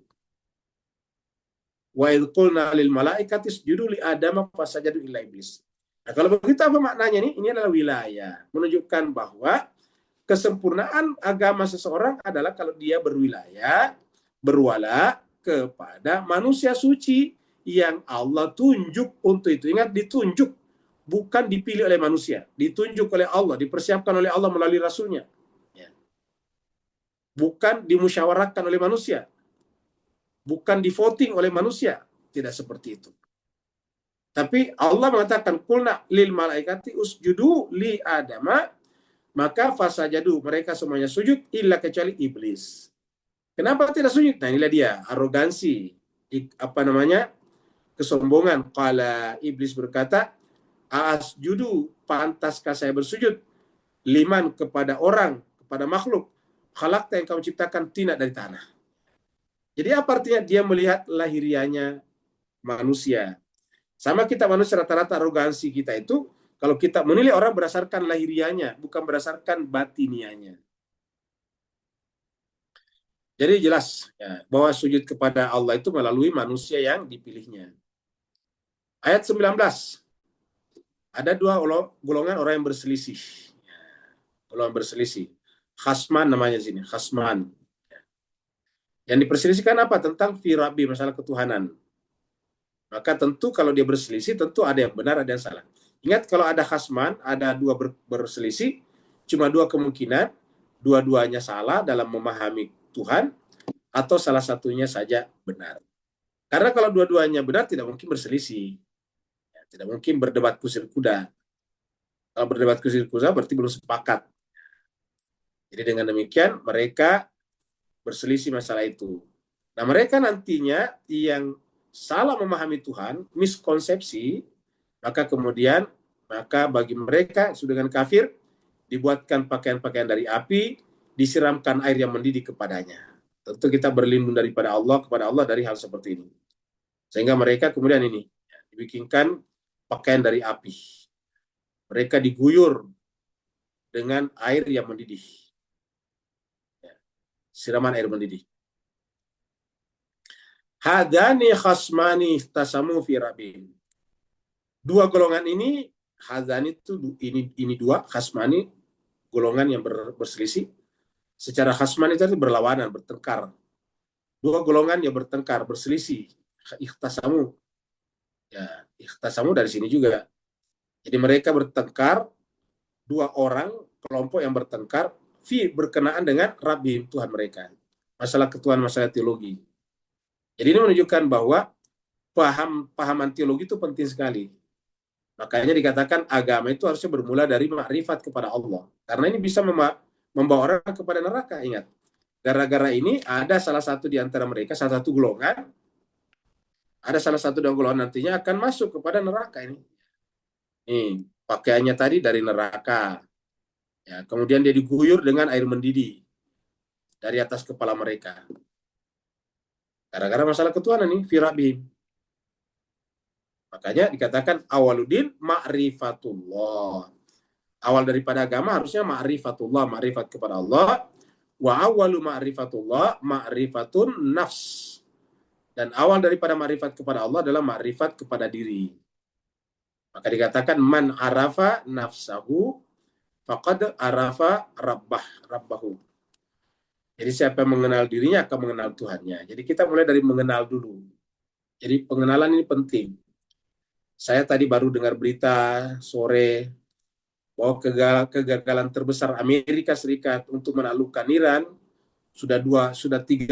Wa idh qulna lil malaikati isjudu li Adam fasajadu illa iblis. Nah, kalau begitu apa maknanya nih? Ini adalah wilayah, menunjukkan bahwa kesempurnaan agama seseorang adalah kalau dia berwilayah, berwala kepada manusia suci yang Allah tunjuk untuk itu. Ingat, ditunjuk, bukan dipilih oleh manusia. Ditunjuk oleh Allah, dipersiapkan oleh Allah melalui Rasulnya. Bukan dimusyawarahkan oleh manusia. Bukan di-voting oleh manusia. Tidak seperti itu. Tapi Allah mengatakan, kulna lil malaikati usjudu li adama, maka fasajadu, mereka semuanya sujud, illa kecuali iblis. Kenapa tidak sujud? Nah, inilah dia, arogansi, kesombongan. Qala, iblis berkata, asjudu, pantaskah saya bersujud, liman, kepada orang, kepada makhluk, khalaqta, yang kamu ciptakan, tina, dari tanah. Jadi apa artinya? Dia melihat lahirianya manusia. Sama kita manusia, rata-rata arogansi kita itu, kalau kita menilai orang berdasarkan lahirianya, bukan berdasarkan batinianya. Jadi jelas ya, bahwa sujud kepada Allah itu melalui manusia yang dipilihnya. Ayat 19. Ada dua golongan orang yang berselisih. Golongan berselisih. Khasman namanya di sini, khasman. Yang diperselisihkan apa? Tentang firabi, masalah ketuhanan. Maka tentu kalau dia berselisih, tentu ada yang benar, ada yang salah. Ingat, kalau ada khasman, ada dua berselisih, cuma dua kemungkinan, dua-duanya salah dalam memahami Tuhan, atau salah satunya saja benar. Karena kalau dua-duanya benar, tidak mungkin berselisih. Tidak mungkin berdebat kusir kuda. Kalau berdebat kusir kuda, berarti belum sepakat. Jadi dengan demikian, mereka berselisih masalah itu. Nah, mereka nantinya yang salah memahami Tuhan, miskonsepsi, maka bagi mereka sudah dengan kafir, dibuatkan pakaian-pakaian dari api, disiramkan air yang mendidih kepadanya. Tentu kita berlindung kepada Allah dari hal seperti ini. Sehingga mereka kemudian ini dibikinkan pakaian dari api. Mereka diguyur dengan air yang mendidih. Siraman air mendidih. Hadani khasmani tasamu fi rabbihim. Dua golongan ini, hadani itu ini dua, khasmani golongan yang berselisih. Secara khasmani itu berlawanan, bertengkar. Dua golongan yang bertengkar, berselisih. Ikhtasamu. Ya, ikhtasamu dari sini juga. Jadi mereka bertengkar, dua orang, kelompok yang bertengkar, berkenaan dengan Rabbihim, Tuhan mereka. Masalah ketuhanan, masalah teologi. Jadi ini menunjukkan bahwa pahaman teologi itu penting sekali. Makanya dikatakan agama itu harusnya bermula dari makrifat kepada Allah. Karena ini bisa membawa orang kepada neraka, ingat. Gara-gara ini ada salah satu di antara mereka, salah satu golongan, ada salah satu dari golongan nantinya akan masuk kepada neraka ini. Nih, pakaiannya tadi dari neraka. Ya, kemudian dia diguyur dengan air mendidih dari atas kepala mereka. Gara-gara masalah ketuhanan nih, firabihim. Makanya dikatakan awaludin ma'rifatullah. Awal daripada agama harusnya ma'rifatullah, ma'rifat kepada Allah. Wa awalu ma'rifatullah ma'rifatun nafs. Dan awal daripada ma'rifat kepada Allah adalah ma'rifat kepada diri. Maka dikatakan man arafa nafsahu faqad arafa rabbahu. Jadi siapa yang mengenal dirinya akan mengenal Tuhannya. Jadi kita mulai dari mengenal dulu. Jadi pengenalan ini penting. Saya tadi baru dengar berita sore bahwa kegagalan terbesar Amerika Serikat untuk menaklukkan Iran sudah 3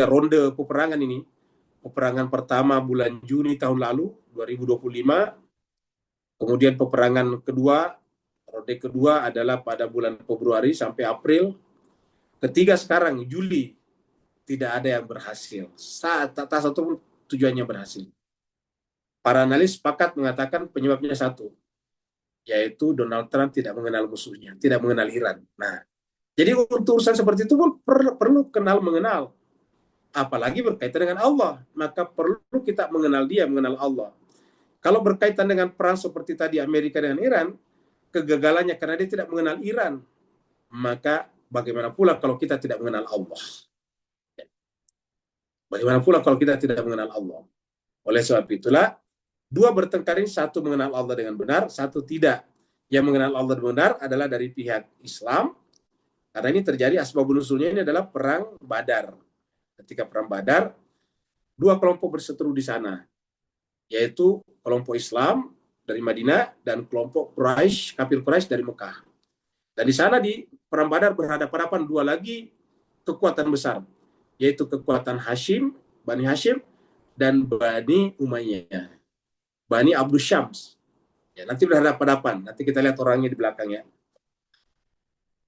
ronde peperangan ini. Peperangan pertama bulan Juni tahun lalu 2025, kemudian peperangan kedua, ronde kedua adalah pada bulan Februari sampai April, ketiga sekarang Juli, tidak ada yang berhasil. Tak satu pun tujuannya berhasil. Para analis sepakat mengatakan penyebabnya satu, yaitu Donald Trump tidak mengenal musuhnya, tidak mengenal Iran. Nah, jadi untuk urusan seperti itu pun perlu kenal mengenal. Apalagi berkaitan dengan Allah, maka perlu kita mengenal dia, mengenal Allah. Kalau berkaitan dengan perang seperti tadi Amerika dengan Iran, kegagalannya karena dia tidak mengenal Iran, maka bagaimana pula kalau kita tidak mengenal Allah? Bagaimana pula kalau kita tidak mengenal Allah? Oleh sebab itulah, dua bertengkar ini, satu mengenal Allah dengan benar, satu tidak. Yang mengenal Allah dengan benar adalah dari pihak Islam, karena ini terjadi asbabun nuzulnya ini adalah perang Badar. Ketika perang Badar, dua kelompok berseteru di sana, yaitu kelompok Islam dari Madinah dan kelompok Quraisy, kafir Quraisy dari Mekah. Dan di sana di perang Badar berhadapan-hadapan dua lagi kekuatan besar, yaitu kekuatan Bani Hashim, dan Bani Umayyah, Bani Abdus Syams. Ya, nanti berhadapan-hadapan. Nanti kita lihat orangnya di belakangnya.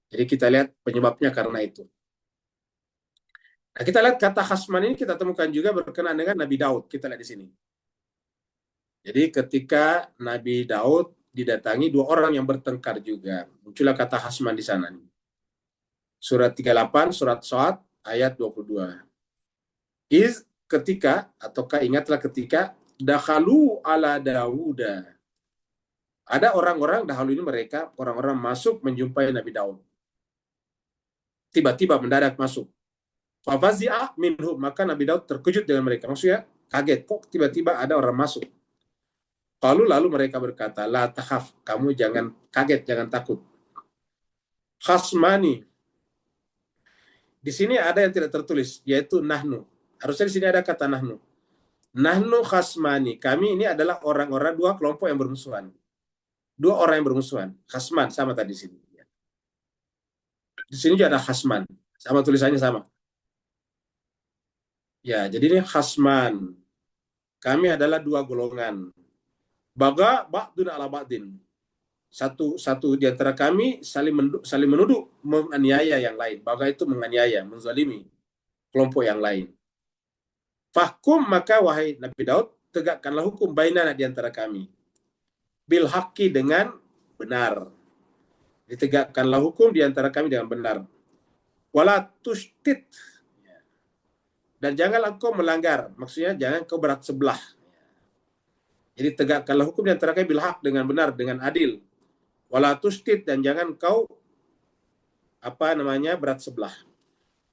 Jadi kita lihat penyebabnya karena itu. Nah, kita lihat kata khasman ini kita temukan juga berkenaan dengan Nabi Daud. Kita lihat di sini. Jadi ketika Nabi Daud didatangi dua orang yang bertengkar juga, muncullah kata khasman di sana. Surat 38, surat Shad, ayat 22. Ketika, ataukah ingatlah ketika, dakhalu ala Dawuda. Ada orang-orang dahulu ini mereka, orang-orang masuk menjumpai Nabi Daud. Tiba-tiba mendadak masuk. Fafazi'a minhum, maka Nabi Daud terkejut dengan mereka. Maksudnya kaget, kok tiba-tiba ada orang masuk. Lalu mereka berkata, la tahaf, kamu jangan kaget, jangan takut. Khasmani. Di sini ada yang tidak tertulis, yaitu nahnu. Harusnya di sini ada kata nahnu. Nahnu khasmani. Kami ini adalah orang-orang dua kelompok yang bermusuhan. Dua orang yang bermusuhan. Khasman, sama tadi di sini. Di sini juga ada khasman. Sama tulisannya sama. Ya, jadi ini khasman. Kami adalah dua golongan. Baga ba'dun ala ba'din. Satu di antara kami saling menuduh, menganiaya yang lain. Baga itu menganiaya, menzalimi kelompok yang lain. Fahkum, maka wahai Nabi Daud, tegakkanlah hukum bainana di antara kami. Bil haqqi, dengan benar. Ditegakkanlah hukum di antara kami dengan benar. Wala tushtit, dan janganlah engkau melanggar. Maksudnya jangan kau berat sebelah. Jadi tegakkanlah hukum di antara kami bil haq, dengan benar, dengan adil. Wala tushtit, dan jangan kau berat sebelah.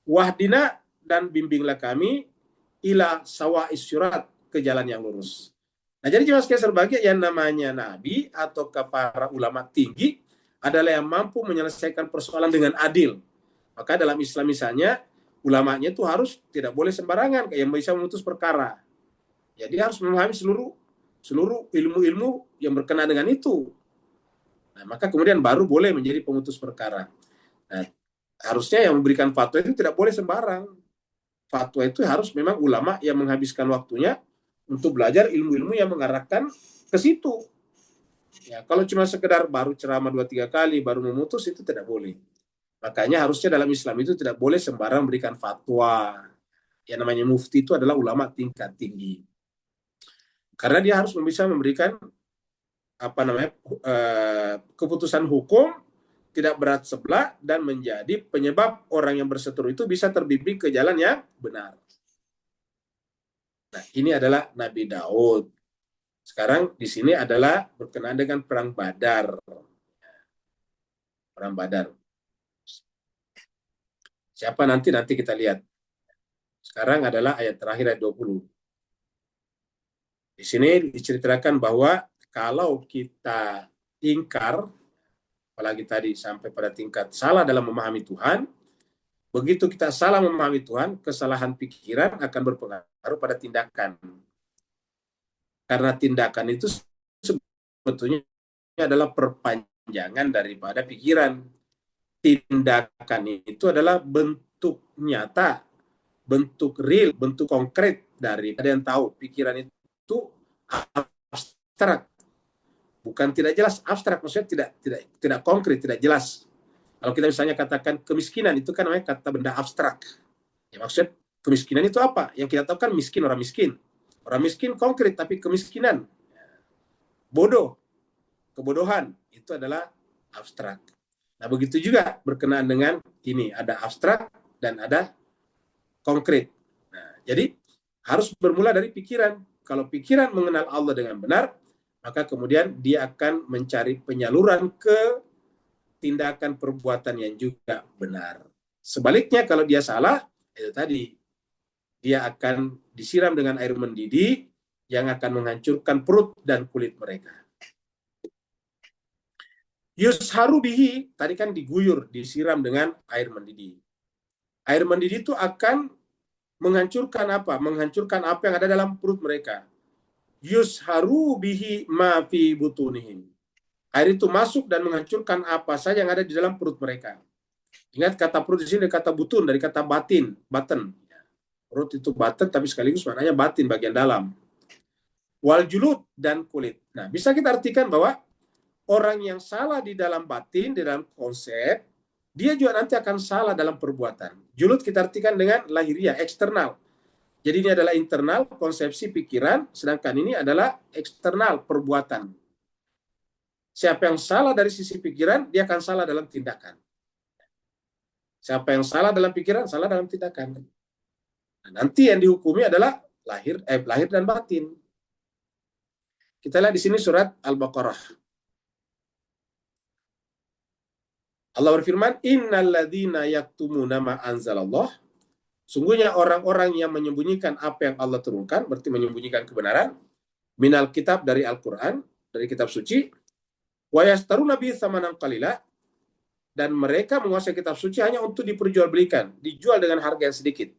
Wahdina, dan bimbinglah kami ila sawa'is syurat, ke jalan yang lurus. Nah, jadi jemaah sekalian sebagai yang namanya nabi atau para ulama tinggi adalah yang mampu menyelesaikan persoalan dengan adil. Maka dalam Islam misalnya, ulamanya itu harus tidak boleh sembarangan yang bisa memutus perkara. Jadi harus memahami seluruh ilmu-ilmu yang berkenaan dengan itu. Nah, maka kemudian baru boleh menjadi pemutus perkara. Nah, harusnya yang memberikan fatwa itu tidak boleh sembarang. Fatwa itu harus memang ulama yang menghabiskan waktunya untuk belajar ilmu-ilmu yang mengarahkan ke situ. Ya, kalau cuma sekedar baru ceramah 2-3 kali baru memutus, itu tidak boleh. Makanya harusnya dalam Islam itu tidak boleh sembarang memberikan fatwa. Yang namanya mufti itu adalah ulama tingkat tinggi. Karena dia harus bisa memberikan keputusan hukum tidak berat sebelah dan menjadi penyebab orang yang berseteru itu bisa terbimbing ke jalan yang benar. Nah, ini adalah Nabi Daud. Sekarang di sini adalah berkenaan dengan perang Badar. Perang Badar. Siapa nanti kita lihat. Sekarang adalah ayat terakhir, ayat 20. Di sini diceritakan bahwa kalau kita ingkar, apalagi tadi sampai pada tingkat salah dalam memahami Tuhan, begitu kita salah memahami Tuhan, kesalahan pikiran akan berpengaruh pada tindakan. Karena tindakan itu sebetulnya adalah perpanjangan daripada pikiran. Tindakan itu adalah bentuk nyata, bentuk real, bentuk konkret daripada yang tahu. Pikiran itu abstrak, bukan tidak jelas. Abstrak maksudnya tidak konkret, tidak jelas. Kalau kita misalnya katakan kemiskinan, itu kan namanya kata benda abstrak. Ya, maksud kemiskinan itu apa? Yang kita tahu kan miskin, orang miskin. Orang miskin konkret, tapi kemiskinan, bodoh, kebodohan, itu adalah abstrak. Nah, begitu juga berkenaan dengan ini, ada abstrak dan ada konkret. Nah, jadi harus bermula dari pikiran. Kalau pikiran mengenal Allah dengan benar, maka kemudian dia akan mencari penyaluran ke tindakan perbuatan yang juga benar. Sebaliknya kalau dia salah, itu tadi, dia akan disiram dengan air mendidih yang akan menghancurkan perut dan kulit mereka. Yusharu bihi, tadi kan diguyur, disiram dengan air mendidih. Air mendidih itu akan menghancurkan apa? Menghancurkan apa yang ada dalam perut mereka. Yusharu bihi ma fi butunihim. Air itu masuk dan menghancurkan apa saja yang ada di dalam perut mereka. Ingat kata perut di sini dari kata butun, dari kata batin, baten. Perut itu baten, tapi sekaligus maknanya batin, bagian dalam. Wal julud, dan kulit. Nah, bisa kita artikan bahwa orang yang salah di dalam batin, di dalam konsep, dia juga nanti akan salah dalam perbuatan. Julud kita artikan dengan lahiriah, eksternal. Jadi ini adalah internal, konsepsi pikiran, sedangkan ini adalah eksternal, perbuatan. Siapa yang salah dari sisi pikiran, dia akan salah dalam tindakan. Siapa yang salah dalam pikiran, salah dalam tindakan. Nah, nanti yang dihukumi adalah lahir dan batin. Kita lihat di sini surat Al-Baqarah. Allah berfirman, innalladzina yaktumuna ma anzalallah. Sungguhnya orang-orang yang menyembunyikan apa yang Allah turunkan, berarti menyembunyikan kebenaran, minal kitab, dari Al-Quran, dari kitab suci, wa yastaruna bihi tsamanan qalila, dan mereka menguasai kitab suci hanya untuk diperjualbelikan, dijual dengan harga yang sedikit.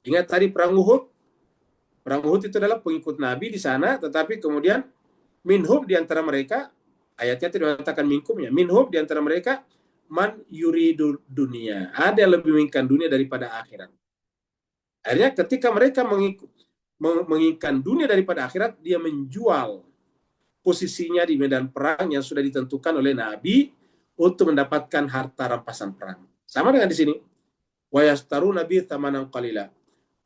Ingat tadi perang Uhud. Perang Uhud itu adalah pengikut Nabi di sana, tetapi kemudian minhum di antara mereka, ayatnya tidak mengatakan minkumnya, minhum di antara mereka man yuridu dunia. Ada yang lebih menginginkan dunia daripada akhirat. Akhirnya ketika mereka menginginkan dunia daripada akhirat, dia menjual posisinya di medan perang yang sudah ditentukan oleh Nabi untuk mendapatkan harta rampasan perang. Sama dengan di sini. Wa yastaruna bi tsamanan qalila.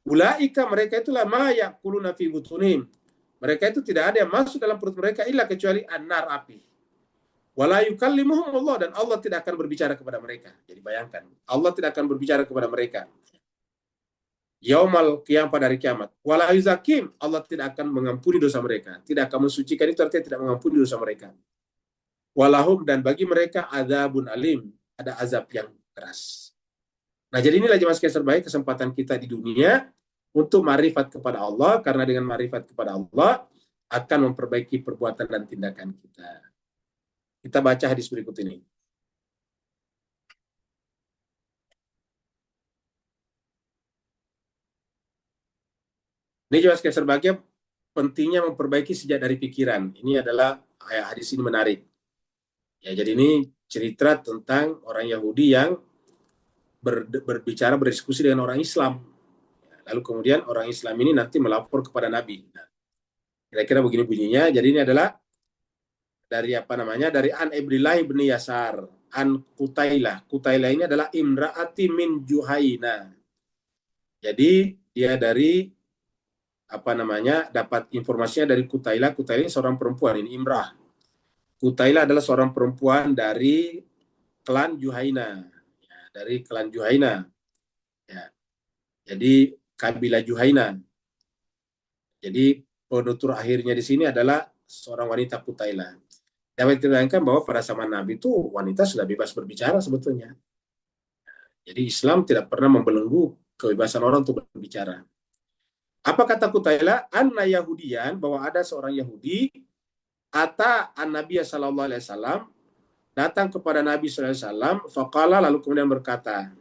Ulaika, mereka itulah ma yaquluna fi butunihim. Mereka itu tidak ada yang masuk dalam perut mereka illa kecuali an-nar, api. Wala yukallimuhum Allah, dan Allah tidak akan berbicara kepada mereka. Jadi bayangkan, Allah tidak akan berbicara kepada mereka. Yaumal qiyamah, pada hari kiamat. Wala yuzakim, Allah tidak akan mengampuni dosa mereka. Tidak akan mensucikan, itu artinya tidak mengampuni dosa mereka. Walahum, dan bagi mereka adzabun alim, ada azab yang keras. Nah, jadi inilah jemaah sekalian terbaik kesempatan kita di dunia untuk marifat kepada Allah, karena dengan marifat kepada Allah akan memperbaiki perbuatan dan tindakan kita. Kita baca hadis berikut ini. Ini jemaah sekalian terbaik, pentingnya memperbaiki sejak dari pikiran. Ini adalah hadis ini menarik. Ya, jadi ini cerita tentang orang Yahudi yang berbicara, berdiskusi dengan orang Islam. Lalu kemudian orang Islam ini nanti melapor kepada Nabi. Nah, kira-kira begini bunyinya. Jadi ini adalah dari dari An Ibrillah bin Yasar, An Qutailah. Qutailah ini adalah imra'ati min Juhaina. Jadi dia dari dapat informasinya dari Qutailah. Qutailah ini seorang perempuan, ini Imrah. Qutailah adalah seorang perempuan dari klan Juhaina. Ya, dari klan Juhaina. Ya. Jadi kabilah Juhaina. Jadi penutur akhirnya di sini adalah seorang wanita Qutailah. Dapat dibayangkan bahwa pada zaman Nabi itu wanita sudah bebas berbicara sebetulnya. Jadi Islam tidak pernah membelenggu kebebasan orang untuk berbicara. Apa kata Qutailah? Anna Yahudian, bahwa ada seorang Yahudi ata an-nabiy sallallahu alaihi wasallam, datang kepada Nabi sallallahu alaihi wasallam, faqala, lalu kemudian berkata,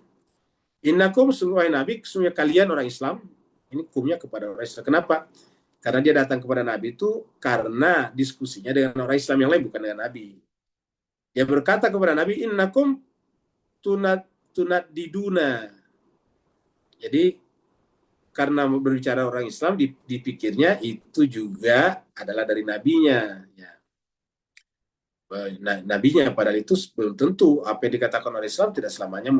innakum, sungguh Nabi, sungguh kalian orang Islam. Ini hukumnya kepada orang Islam. Kenapa? Karena dia datang kepada Nabi itu karena diskusinya dengan orang Islam yang lain, bukan dengan Nabi. Dia berkata kepada Nabi, innakum tunat diduna. Jadi karena berbicara orang Islam, dipikirnya itu juga adalah dari nabinya. Ya. Nabinya, padahal itu belum tentu apa yang dikatakan orang Islam tidak selamanya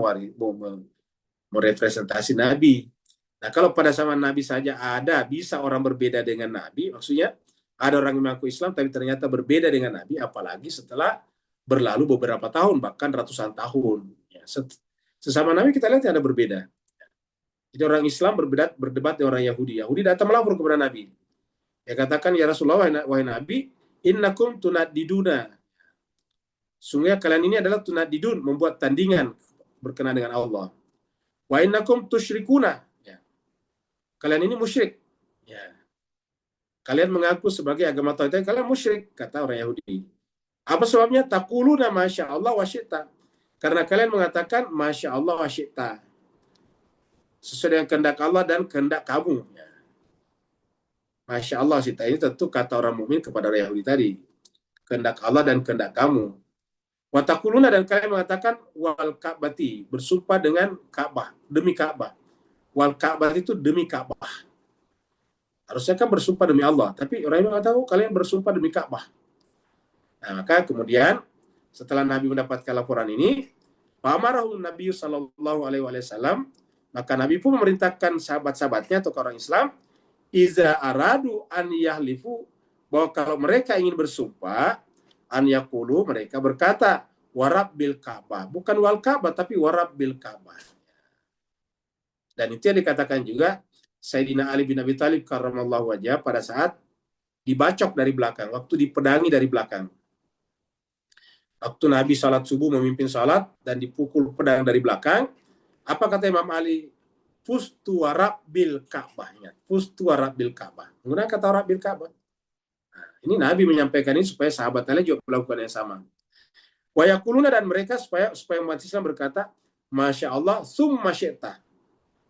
merepresentasi Nabi. Nah, kalau pada zaman Nabi saja bisa orang berbeda dengan Nabi, maksudnya ada orang yang mengaku Islam tapi ternyata berbeda dengan Nabi, apalagi setelah berlalu beberapa tahun, bahkan ratusan tahun. Ya, sesama Nabi kita lihat ada berbeda. Jadi orang Islam berdebat dengan orang Yahudi. Yahudi datang melapor kepada Nabi. Dia katakan, ya Rasulullah, wahai Nabi, innakum tunadiduna. Sungguh kalian ini adalah tunadidun, membuat tandingan berkenaan dengan Allah. Wa innakum tusyrikuna. Ya. Kalian ini musyrik. Ya. Kalian mengaku sebagai agama Tauhid, kalian musyrik, kata orang Yahudi. Apa sebabnya? Taquluna masya Allah wa syi'ta. Karena kalian mengatakan masya Allah wa syi'ta. Sesuai dengan kehendak Allah dan kehendak kamu. Ya. Masya Allah syi'ta ini tentu kata orang mukmin kepada orang Yahudi tadi. Kehendak Allah dan kehendak kamu. Wa taquluna, dan kalian mengatakan wal ka'bati, bersumpah dengan Ka'bah, demi Ka'bah. Wal Ka'bah itu demi Ka'bah. Harusnya kan bersumpah demi Allah, tapi orang yang tahu kalian bersumpah demi Ka'bah. Nah, maka kemudian setelah Nabi mendapatkan laporan ini, Fa'amarahu Nabi sallallahu alaihi wasallam, maka Nabi pun memerintahkan sahabat-sahabatnya atau orang Islam, iza aradu an yahlifu, bahwa kalau mereka ingin bersumpah, an yaqulu, mereka berkata, warabbil Ka'bah, bukan wal Ka'bah tapi warabbil Ka'bah. Dan itu yang dikatakan juga Sayyidina Ali bin Abi Thalib karramallahu wajhah pada saat dibacok dari belakang, waktu dipedangi dari belakang. Waktu Nabi salat subuh, memimpin salat dan dipukul pedang dari belakang, apa kata Imam Ali? Fustu warabbil Ka'bah. Fustu warabbil Ka'bah. Menggunakan kata warabbil Ka'bah. Nah, ini Nabi menyampaikan ini supaya sahabat lain juga melakukan yang sama. Wa yaquluna, dan mereka supaya umat Islam berkata, masya Allah summa syi'ta.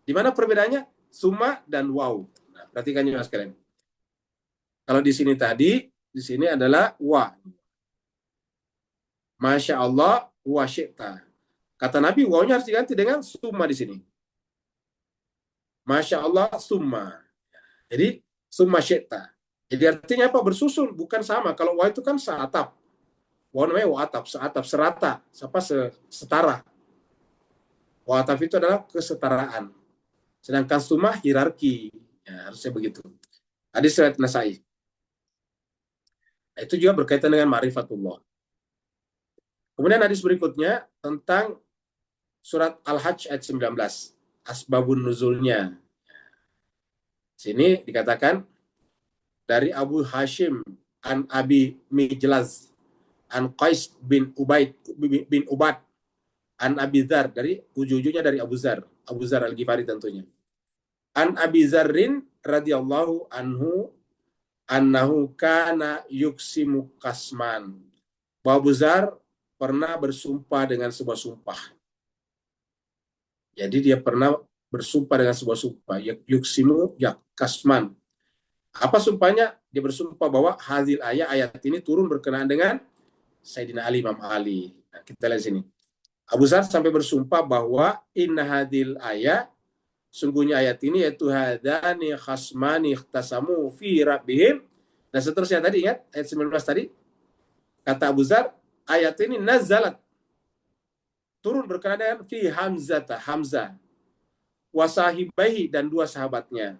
Di mana perbedaannya? Summa dan waw. Nah, perhatikan juga sekalian. Kalau di sini tadi, di sini adalah wa. Masya Allah wa syi'ta. Kata Nabi, wawnya harus diganti dengan summa di sini. Masya Allah summa. Jadi summa syi'ta. Jadi artinya apa? Bersusun, bukan sama. Kalau wa itu kan seatap. Wa namanya wa atap, seatap, serata, setara. Wa atap itu adalah kesetaraan. Sedangkan summa hierarki. Ya, harusnya begitu. Hadis riwayat Nasai. Itu juga berkaitan dengan ma'rifatullah. Kemudian hadis berikutnya tentang surat Al-Hajj ayat 19. Asbabun nuzulnya. Sini dikatakan dari Abu Hashim an Abi Mijlaz an Qais bin Ubad an Abi Dzar, dari ujung-ujungnya dari Abu Dzar Al-Ghifari tentunya. An Abi Dzarrin radhiyallahu anhu annahu kana yuksimu kasman. Bahwa Abu Dzar pernah bersumpah dengan sebuah sumpah. Jadi dia pernah bersumpah dengan sebuah sumpah, yuksimu ya kasman. Apa sumpahnya? Dia bersumpah bahwa hadil ayat ini turun berkenaan dengan Sayyidina Ali, Imam Ali. Nah, kita lihat sini. Abu Dzar sampai bersumpah bahwa inna hadil ayat, sungguhnya ayat ini yaitu hadani khasmani ikhtasamu fi rabbihim, dan seterusnya tadi, ingat ayat 19 tadi. Kata Abu Dzar, ayat ini nazalat, turun berkenaan dengan fi Hamzah wa sahibaihi, dan dua sahabatnya,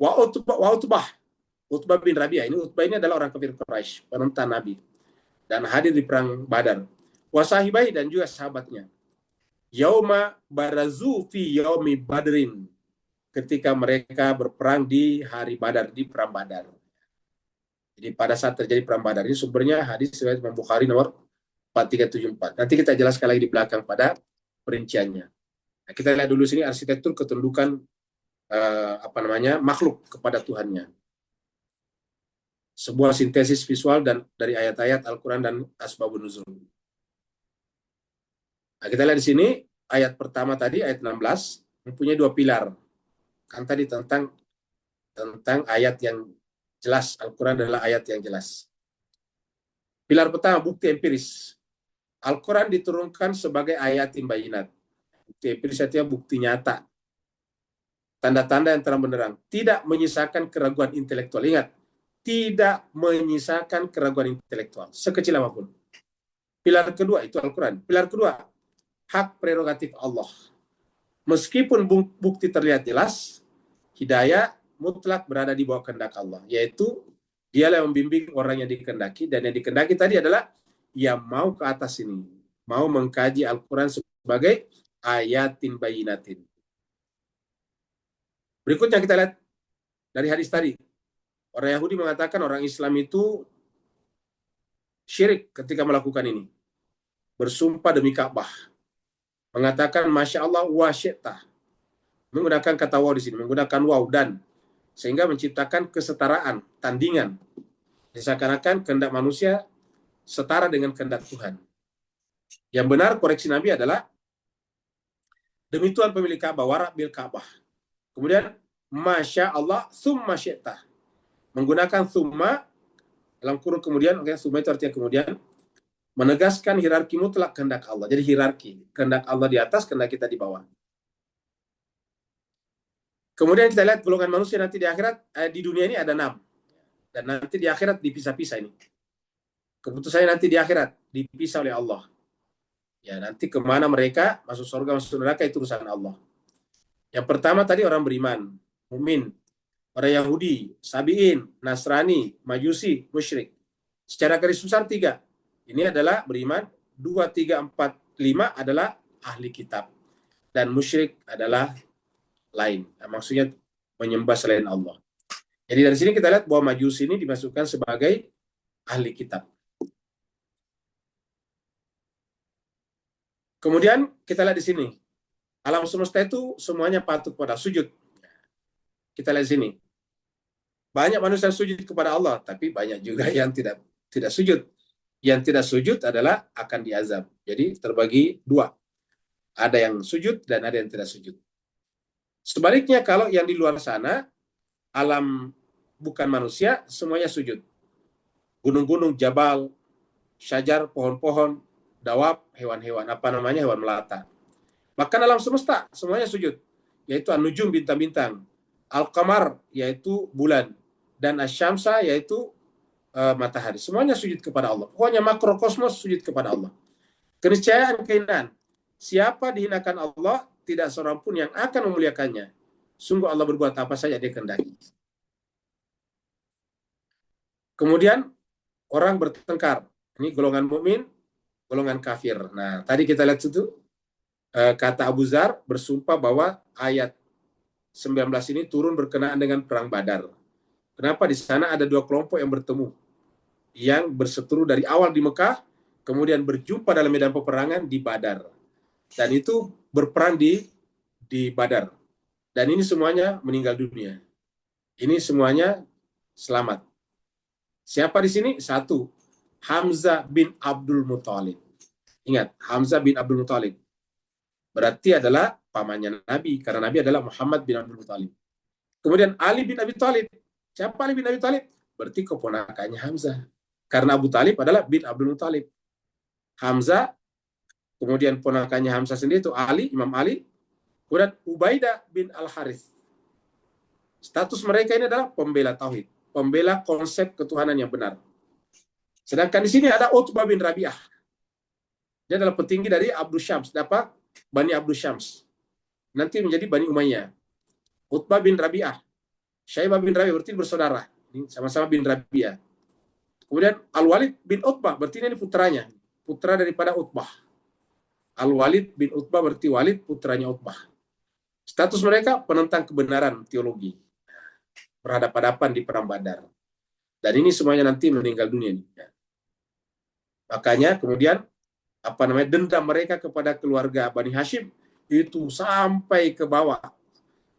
wa Utbah bin Rabi'ah. Ini Utbah ini adalah orang kafir Quraisy, penentang Nabi dan hadir di perang Badar. Wa sahibai, dan juga sahabatnya. Yauma barazu fi yaumi badrin, ketika mereka berperang di hari Badar, di perang Badar. Jadi pada saat terjadi perang Badar, ini sumbernya hadis riwayat Imam Bukhari nomor 4374. Nanti kita jelaskan lagi di belakang pada perinciannya. Nah, kita lihat dulu sini arsitektur ketundukan makhluk kepada Tuhannya. sebuah sintesis visual dan dari ayat-ayat Al-Quran dan asbabun nuzul. Nah, kita lihat di sini ayat pertama tadi, ayat 16, mempunyai dua pilar. Kan tadi tentang ayat yang jelas, Al-Quran adalah ayat yang jelas. Pilar pertama, bukti empiris. Al-Quran diturunkan sebagai ayatin bayinat. Bukti empiris artinya bukti nyata. Tanda-tanda yang terang benderang. Tidak menyisakan keraguan intelektual. Ingat, tidak menyisakan keraguan intelektual. Sekecil apapun. Pilar kedua, itu Al-Quran. Pilar kedua, hak prerogatif Allah. Meskipun bukti terlihat jelas, hidayah mutlak berada di bawah kehendak Allah. Yaitu, dialah yang membimbing orang yang dikehendaki. Dan yang dikehendaki tadi adalah yang mau ke atas ini. Mau mengkaji Al-Quran sebagai ayatin bayinatin. Berikutnya kita lihat dari hadis tadi. Orang Yahudi mengatakan orang Islam itu syirik ketika melakukan ini. Bersumpah demi Ka'bah. Mengatakan Masya Allah wa syi'tah. Menggunakan kata waw di sini. Menggunakan waw dan. Sehingga menciptakan kesetaraan, tandingan. Seakan-akan kehendak manusia setara dengan kehendak Tuhan. Yang benar koreksi Nabi adalah demi Tuhan pemilik Ka'bah, warak bil Ka'bah. Kemudian Masya Allah summa syi'tah. Menggunakan summa dalam kurung kemudian, summa itu artinya kemudian, menegaskan hierarki mutlak kehendak Allah. Jadi hierarki, kehendak Allah di atas, kehendak kita di bawah. Kemudian kita lihat golongan manusia nanti di akhirat, di dunia ini ada 6. Dan nanti di akhirat dipisah-pisah ini. Keputusannya nanti di akhirat, dipisah oleh Allah. Ya, nanti kemana mereka, masuk surga, masuk neraka, itu urusan Allah. Yang pertama tadi orang beriman, mukmin, orang Yahudi, Sabi'in, Nasrani, Majusi, musyrik. Secara garis besar 3. Ini adalah beriman, 2, 3, 4, 5 adalah ahli kitab. Dan musyrik adalah lain. Nah, maksudnya menyembah selain Allah. Jadi dari sini kita lihat bahwa Majusi ini dimasukkan sebagai ahli kitab. Kemudian kita lihat di sini. Alam semesta itu semuanya patuh pada sujud. Kita lihat di sini. Banyak manusia sujud kepada Allah, tapi banyak juga yang tidak sujud. Yang tidak sujud adalah akan diazab. Jadi terbagi 2. Ada yang sujud dan ada yang tidak sujud. Sebaliknya kalau yang di luar sana, alam bukan manusia, semuanya sujud. Gunung-gunung, jabal, syajar, pohon-pohon, dawab, hewan-hewan, hewan melata. Bahkan alam semesta, semuanya sujud. Yaitu an-nujum, bintang-bintang. Al-qamar, yaitu bulan. Dan asy-syamsa, yaitu matahari. Semuanya sujud kepada Allah. Pokoknya makrokosmos sujud kepada Allah. Keniscayaan kehinaan. Siapa dihinakan Allah, tidak seorang pun yang akan memuliakannya. Sungguh Allah berbuat apa saja dia kehendaki. Kemudian orang bertengkar. Ini golongan mukmin, golongan kafir. Nah, tadi kita lihat itu kata Abu Dzar bersumpah bahwa ayat 19 ini turun berkenaan dengan perang Badar. Kenapa? Di sana ada 2 kelompok yang bertemu. Yang berseteru dari awal di Mekah, kemudian berjumpa dalam medan peperangan di Badar. Dan itu berperang di Badar. Dan ini semuanya meninggal dunia. Ini semuanya selamat. Siapa di sini? 1. Hamzah bin Abdul Muthalib. Ingat, Hamzah bin Abdul Muthalib. Berarti adalah pamannya Nabi, karena Nabi adalah Muhammad bin Abdul Muthalib. Kemudian Ali bin Abi Thalib. Siapa Ali bin Abi Thalib? Berarti keponakannya Hamzah. Karena Abu Talib adalah bin Abdul Muthalib. Hamzah, kemudian ponakannya Hamzah sendiri itu Ali, Imam Ali. Kemudian Ubaidah bin Al-Harith. Status mereka ini adalah pembela tauhid, pembela konsep ketuhanan yang benar. Sedangkan di sini ada Utbah bin Rabi'ah. Dia adalah petinggi dari Abdul Syams, dapat Bani Abdul Syams. Nanti menjadi Bani Umayyah. Utbah bin Rabi'ah. Syaibah bin Rabi'ah berarti bersaudara. Ini sama-sama bin Rabi'ah. Kemudian Al-Walid bin Utbah, berarti ini putranya. Putra daripada Utbah. Al-Walid bin Utbah berarti Walid, putranya Utbah. Status mereka penentang kebenaran teologi. Berhadapan-hadapan di perang Badar. Dan ini semuanya nanti meninggal dunia. Makanya kemudian dendam mereka kepada keluarga Bani Hashim itu sampai ke bawah.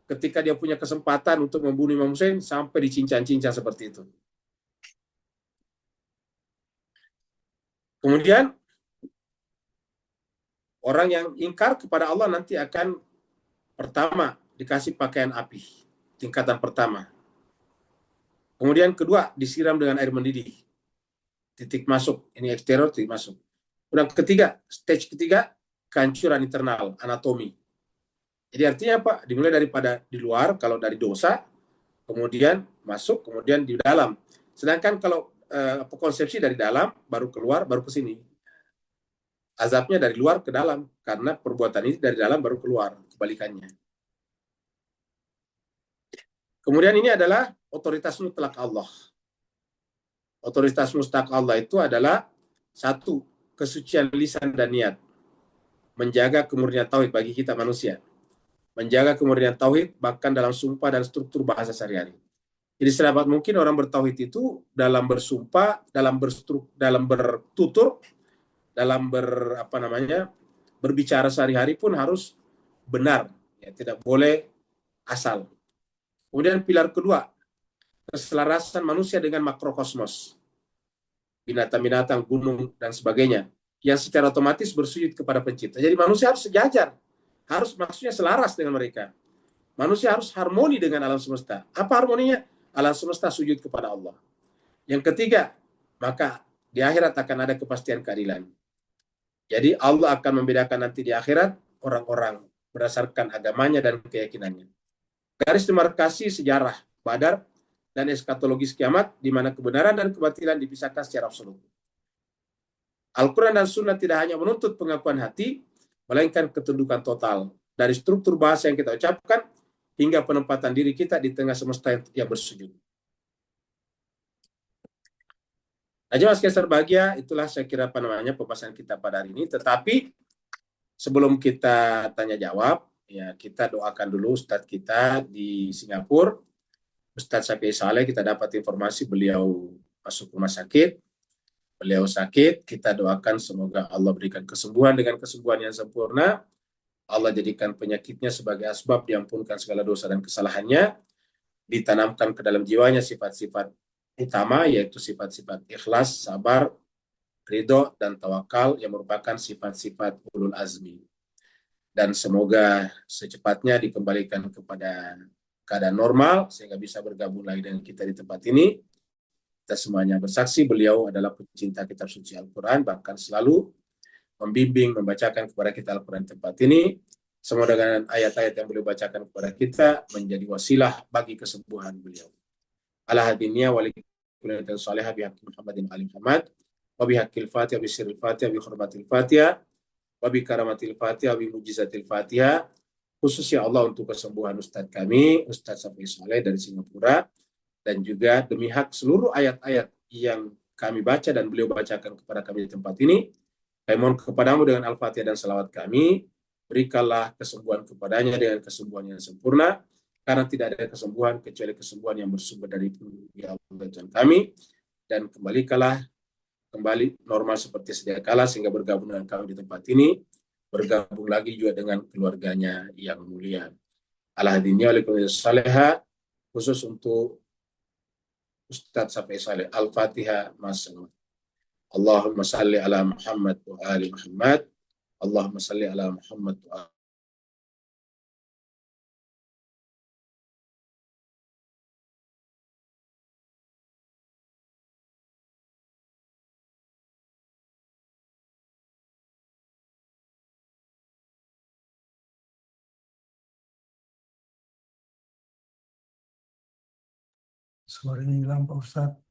Ketika dia punya kesempatan untuk membunuh Imam Hussein, sampai dicincang-cincang seperti itu. Kemudian orang yang ingkar kepada Allah nanti akan pertama dikasih pakaian api, tingkatan pertama. Kemudian kedua disiram dengan air mendidih, titik masuk, ini eksterior, titik masuk. Kemudian ketiga, stage ketiga, kehancuran internal, anatomi. Jadi artinya apa? Dimulai daripada di luar, kalau dari dosa, kemudian masuk, kemudian di dalam. Sedangkan kalau konsepsi dari dalam, baru keluar, baru ke sini. Azabnya dari luar ke dalam, karena perbuatan ini dari dalam baru keluar, kebalikannya. Kemudian ini adalah otoritas mutlak Allah. Otoritas mutlak Allah itu adalah satu, kesucian lisan dan niat. Menjaga kemurnian tauhid bagi kita manusia. Menjaga kemurnian tauhid bahkan dalam sumpah dan struktur bahasa sehari-hari. Jadi sedapat mungkin orang bertauhid itu dalam bersumpah, dalam bertutur, dalam berbicara sehari-hari pun harus benar, ya, tidak boleh asal. Kemudian pilar kedua, keselarasan manusia dengan makrokosmos, binatang-binatang, gunung dan sebagainya, yang secara otomatis bersujud kepada pencipta. Jadi manusia harus sejajar, harus maksudnya selaras dengan mereka. Manusia harus harmoni dengan alam semesta. Apa harmoninya? Alam semesta sujud kepada Allah. Yang ketiga, maka di akhirat akan ada kepastian keadilan. Jadi Allah akan membedakan nanti di akhirat orang-orang berdasarkan agamanya dan keyakinannya. Garis demarkasi sejarah Badar dan eskatologis kiamat, di mana kebenaran dan kebatilan dipisahkan secara absolut. Al-Quran dan Sunnah tidak hanya menuntut pengakuan hati, melainkan ketundukan total. Dari struktur bahasa yang kita ucapkan, hingga penempatan diri kita di tengah semesta yang bersujud. Nah, jemaah sekalian berbahagia, itulah saya kira pembahasan kita pada hari ini. Tetapi sebelum kita tanya jawab, ya kita doakan dulu Ustadz kita di Singapura, Ustadz Syafi'i Saleh. Kita dapat informasi beliau masuk rumah sakit, beliau sakit. Kita doakan semoga Allah berikan kesembuhan dengan kesembuhan yang sempurna. Allah jadikan penyakitnya sebagai asbab diampunkan segala dosa dan kesalahannya, ditanamkan ke dalam jiwanya sifat-sifat utama, yaitu sifat-sifat ikhlas, sabar, ridho, dan tawakal, yang merupakan sifat-sifat ulul azmi. Dan semoga secepatnya dikembalikan kepada keadaan normal, sehingga bisa bergabung lagi dengan kita di tempat ini. Kita semuanya bersaksi beliau adalah pecinta kitab suci Al-Quran, bahkan selalu membimbing, membacakan kepada kita Al-Quran tempat ini. Semoga dengan ayat-ayat yang beliau bacakan kepada kita menjadi wasilah bagi kesembuhan beliau. Ala hadiniya walikuliatan salihah bihaqi Muhammadin Ali Muhammad, wa bihaqil Fatihah, bisiril Fatihah, bihormatil Fatihah, wa bikaramatil Fatihah, bimujizatil Fatihah. Khusus ya Allah untuk kesembuhan Ustadz kami, Ustadz Syafi'i Saleh dari Singapura, dan juga demi hak seluruh ayat-ayat yang kami baca dan beliau bacakan kepada kami di tempat ini, kami mohon kepadamu dengan Al-Fatihah dan salawat kami, berikanlah kesembuhan kepadanya dengan kesembuhan yang sempurna, karena tidak ada kesembuhan kecuali kesembuhan yang bersumber dari ya Allah Tuhan kami, dan kembali normal seperti sedia kala, sehingga bergabung dengan kami di tempat ini, bergabung lagi juga dengan keluarganya yang mulia. Al-Hadiniya Salihah, khusus untuk Ustadz Syafi'i Saleh. Al-Fatihah. Masalah. Allahumma salli ala Muhammad wa ali Muhammad. Allahumma salli ala Muhammad wa ali. Suaranya hilang Pak Ustadz.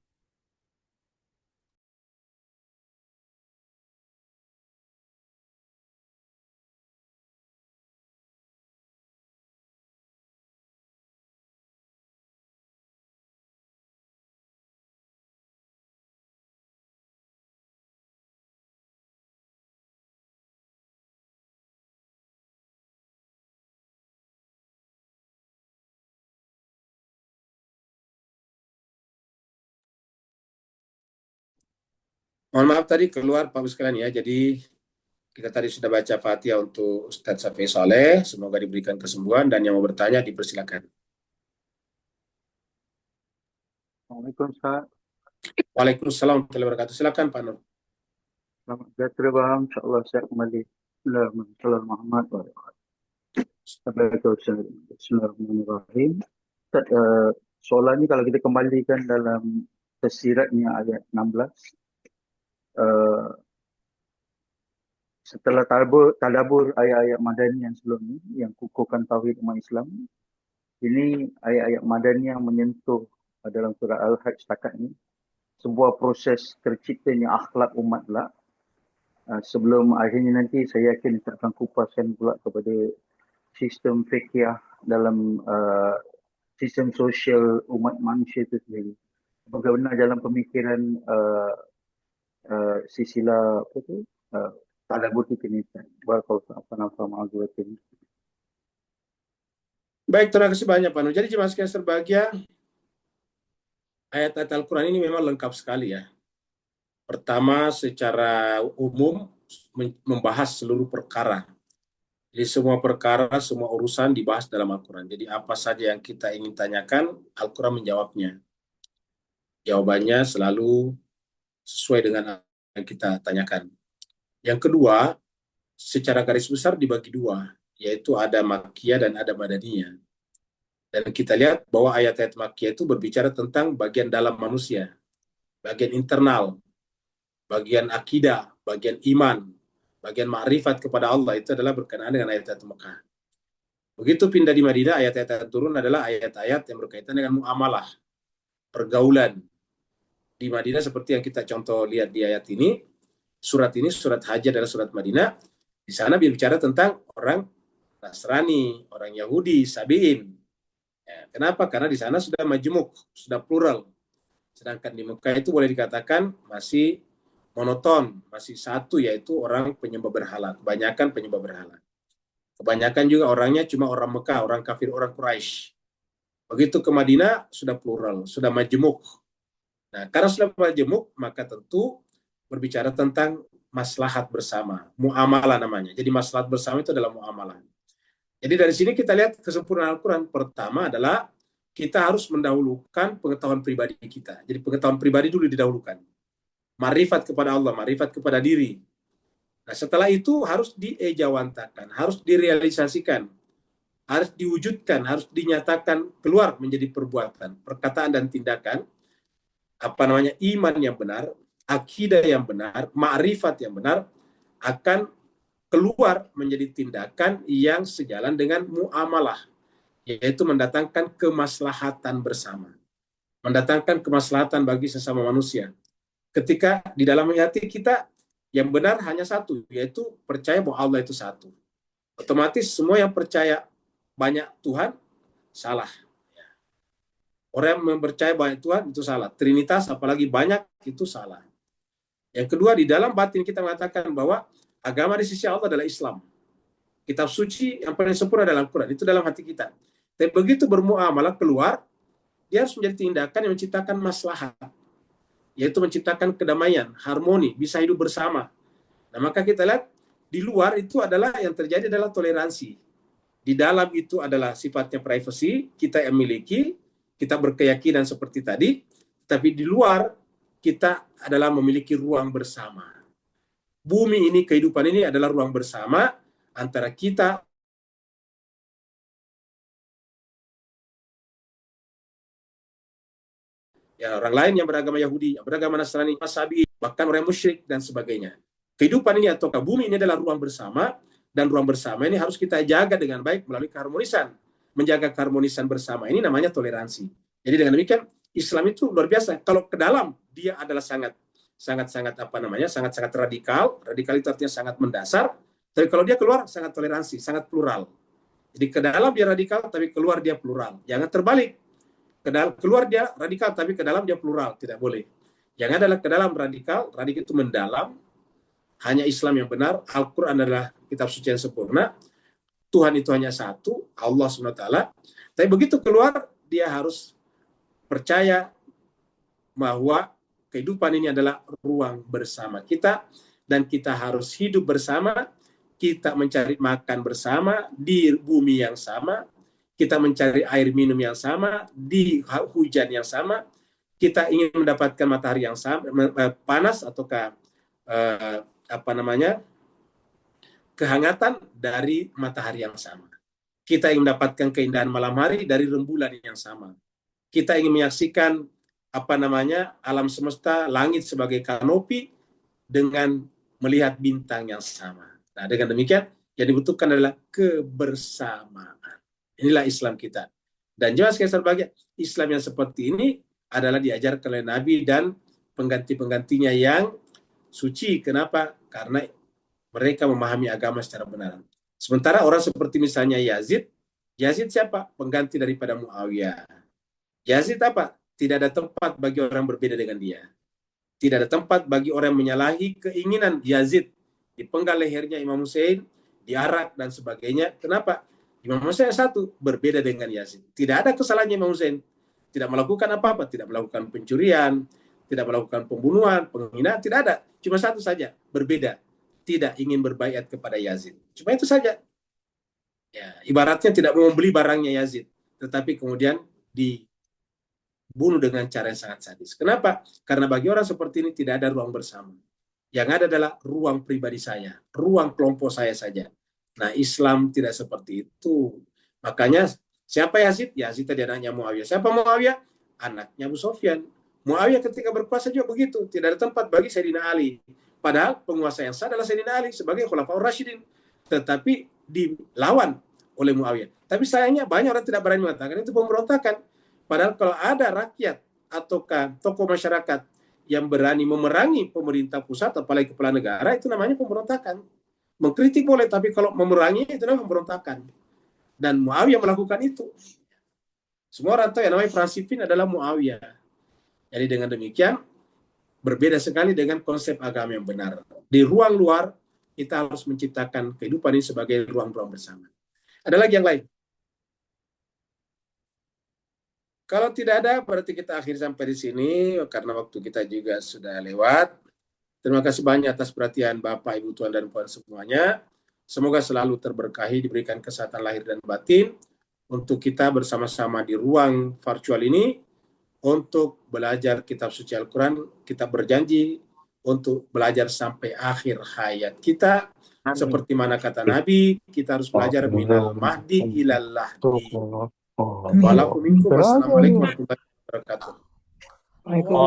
Mohon maaf tadi keluar Pak sekalian ya. Jadi kita tadi sudah baca Fatihah untuk Ustadz Syafi'i Saleh. Semoga diberikan kesembuhan, dan yang mau bertanya dipersilakan. Assalamualaikum Ustaz. Waalaikumsalam warahmatullahi wabarakatuh. Silakan Pak Nur. Selamat sejahtera bang, insyaAllah sihat kembali. Bismillahirrahmanirrahim. Bismillahirrahmanirrahim. Ustaz, soalan ni kalau kita kembalikan dalam tersiratnya ayat 16, setelah tadabbur ayat-ayat madani yang sebelum ni, yang kukuhkan tauhid umat Islam, ini ayat-ayat madani yang menyentuh dalam surah Al-Hajj setakat ni, sebuah proses terciptanya akhlak umat pula. Sebelum akhirnya nanti saya yakin kita akan kupaskan pula kepada sistem fiqhiyah dalam sistem sosial umat manusia itu sendiri. Bagaimana dalam pemikiran sisilah apa tu? Tadabbur itu kini. Barakallahu fiikum. Baik, terima kasih banyak Pak Nur. Jadi jemaah sekalian berbahagia, ayat-ayat Al-Quran ini memang lengkap sekali ya. Pertama, secara umum membahas seluruh perkara. Jadi semua perkara, semua urusan dibahas dalam Al-Quran. Jadi apa saja yang kita ingin tanyakan, Al-Quran menjawabnya. Jawabannya selalu sesuai dengan yang kita tanyakan. Yang kedua, secara garis besar dibagi dua, yaitu ada Makkiyah dan ada Madaniyah. Dan kita lihat bahwa ayat-ayat Makkiyah itu berbicara tentang bagian dalam manusia, bagian internal, bagian akidah, bagian iman, bagian ma'rifat kepada Allah, itu adalah berkenaan dengan ayat-ayat Mekah. Begitu pindah di Madinah, ayat-ayat yang turun adalah ayat-ayat yang berkaitan dengan muamalah, pergaulan. Di Madinah seperti yang kita contoh lihat di ayat ini, surat Haji adalah surat Madinah. Di sana berbicara tentang orang Nasrani, orang Yahudi, Sabi'in. Ya, kenapa? Karena di sana sudah majmuk, sudah plural. Sedangkan di Mekah itu boleh dikatakan masih monoton, masih satu, yaitu orang penyembah berhala. Kebanyakan penyembah berhala. Kebanyakan juga orangnya cuma orang Mekah, orang kafir, orang Quraisy. Begitu ke Madinah sudah plural, sudah majmuk. Nah, karena sudah majmuk, maka tentu berbicara tentang maslahat bersama, muamalah namanya. Jadi maslahat bersama itu adalah muamalah. Jadi dari sini kita lihat kesempurnaan Al-Quran. Pertama adalah kita harus mendahulukan pengetahuan pribadi kita. Jadi pengetahuan pribadi dulu didahulukan. Ma'rifat kepada Allah, ma'rifat kepada diri. Nah, setelah itu harus diejawantakan, harus direalisasikan, harus diwujudkan, harus dinyatakan keluar menjadi perbuatan, perkataan dan tindakan. Iman yang benar, akidah yang benar, ma'rifat yang benar akan keluar menjadi tindakan yang sejalan dengan muamalah, yaitu mendatangkan kemaslahatan bersama, mendatangkan kemaslahatan bagi sesama manusia. Ketika di dalam hati kita yang benar hanya satu, yaitu percaya bahwa Allah itu satu. Otomatis semua yang percaya banyak Tuhan salah. Orang yang percaya banyak Tuhan itu salah. Trinitas apalagi banyak itu salah. Yang kedua, di dalam batin kita mengatakan bahwa agama di sisi Allah adalah Islam. Kitab suci yang paling sempurna dalam Quran, itu dalam hati kita. Tapi begitu bermuamalah keluar, dia harus menjadi tindakan yang menciptakan maslahat, yaitu menciptakan kedamaian, harmoni, bisa hidup bersama. Nah, maka kita lihat di luar itu adalah yang terjadi adalah toleransi. Di dalam itu adalah sifatnya privacy, kita yang miliki, kita berkeyakinan seperti tadi, tapi di luar kita adalah memiliki ruang bersama. Bumi ini, kehidupan ini adalah ruang bersama antara kita ya orang lain yang beragama Yahudi, yang beragama Nasrani, Sabi, bahkan orang musyrik dan sebagainya. Kehidupan ini atau bumi ini adalah ruang bersama, dan ruang bersama ini harus kita jaga dengan baik melalui keharmonisan. Menjaga keharmonisan bersama ini namanya toleransi. Jadi dengan demikian Islam itu luar biasa. Kalau ke dalam dia adalah sangat radikal. Radikal itu artinya sangat mendasar. Tapi kalau dia keluar sangat toleransi, sangat plural. Jadi ke dalam dia radikal, tapi keluar dia plural. Jangan terbalik. Keluar dia radikal, tapi ke dalam dia plural. Tidak boleh. Yang adalah ke dalam radikal itu mendalam. Hanya Islam yang benar. Al-Quran adalah kitab suci yang sempurna. Tuhan itu hanya satu, Allah SWT. Tapi begitu keluar, dia harus percaya bahwa kehidupan ini adalah ruang bersama kita, dan kita harus hidup bersama, kita mencari makan bersama, di bumi yang sama, kita mencari air minum yang sama, di hujan yang sama, kita ingin mendapatkan matahari yang sama, panas ataukah kehangatan dari matahari yang sama. Kita ingin mendapatkan keindahan malam hari dari rembulan yang sama. Kita ingin menyaksikan alam semesta, langit sebagai kanopi dengan melihat bintang yang sama. Nah, dengan demikian yang dibutuhkan adalah kebersamaan. Inilah Islam kita. Dan jelas sekali berbahagia, Islam yang seperti ini adalah diajarkan oleh Nabi dan pengganti-penggantinya yang suci. Kenapa? Karena mereka memahami agama secara benar. Sementara orang seperti misalnya Yazid siapa? Pengganti daripada Muawiyah. Yazid apa? Tidak ada tempat bagi orang berbeda dengan dia. Tidak ada tempat bagi orang menyalahi keinginan Yazid. Dipenggal lehernya Imam Hussein, diarak dan sebagainya. Kenapa? Imam Hussein satu, berbeda dengan Yazid. Tidak ada kesalahannya Imam Hussein. Tidak melakukan apa-apa, tidak melakukan pencurian, tidak melakukan pembunuhan, penghinaan, tidak ada. Cuma satu saja, berbeda. Tidak ingin berbaiat kepada Yazid. Cuma itu saja. Ya, ibaratnya tidak mau membeli barangnya Yazid, tetapi kemudian dibunuh dengan cara yang sangat sadis. Kenapa? Karena bagi orang seperti ini tidak ada ruang bersama. Yang ada adalah ruang pribadi saya, ruang kelompok saya saja. Nah, Islam tidak seperti itu. Makanya siapa Yazid? Yazid tadi anaknya Muawiyah. Siapa Muawiyah? Anaknya Abu Sufyan. Muawiyah ketika berkuasa juga begitu. Tidak ada tempat bagi Sayyidina Ali. Padahal penguasa yang sah adalah Sayyidina Ali sebagai Khulafaur Rasyidin. Tetapi dilawan oleh Muawiyah. Tapi sayangnya banyak orang tidak berani mengatakan itu pemberontakan. Padahal kalau ada rakyat ataukah tokoh masyarakat yang berani memerangi pemerintah pusat, apalagi kepala negara, itu namanya pemberontakan. Mengkritik boleh, tapi kalau memerangi itu namanya pemberontakan. Dan Muawiyah melakukan itu. Semua orang tahu yang namanya perang Siffin adalah Muawiyah. Jadi dengan demikian, berbeda sekali dengan konsep agama yang benar. Di ruang luar, kita harus menciptakan kehidupan ini sebagai ruang-ruang bersama. Ada lagi yang lain? Kalau tidak ada, berarti kita akhiri sampai di sini, karena waktu kita juga sudah lewat. Terima kasih banyak atas perhatian Bapak, Ibu, Tuan, dan Puan semuanya. Semoga selalu terberkahi, diberikan kesehatan lahir dan batin, untuk kita bersama-sama di ruang virtual ini, untuk belajar kitab suci Al-Quran. Kita berjanji untuk belajar sampai akhir hayat kita. Amin. Seperti mana kata Nabi, kita harus belajar minal mahdi ilal lahdi. Wassalamualaikum warahmatullahi wabarakatuh. Waalaikumsalam.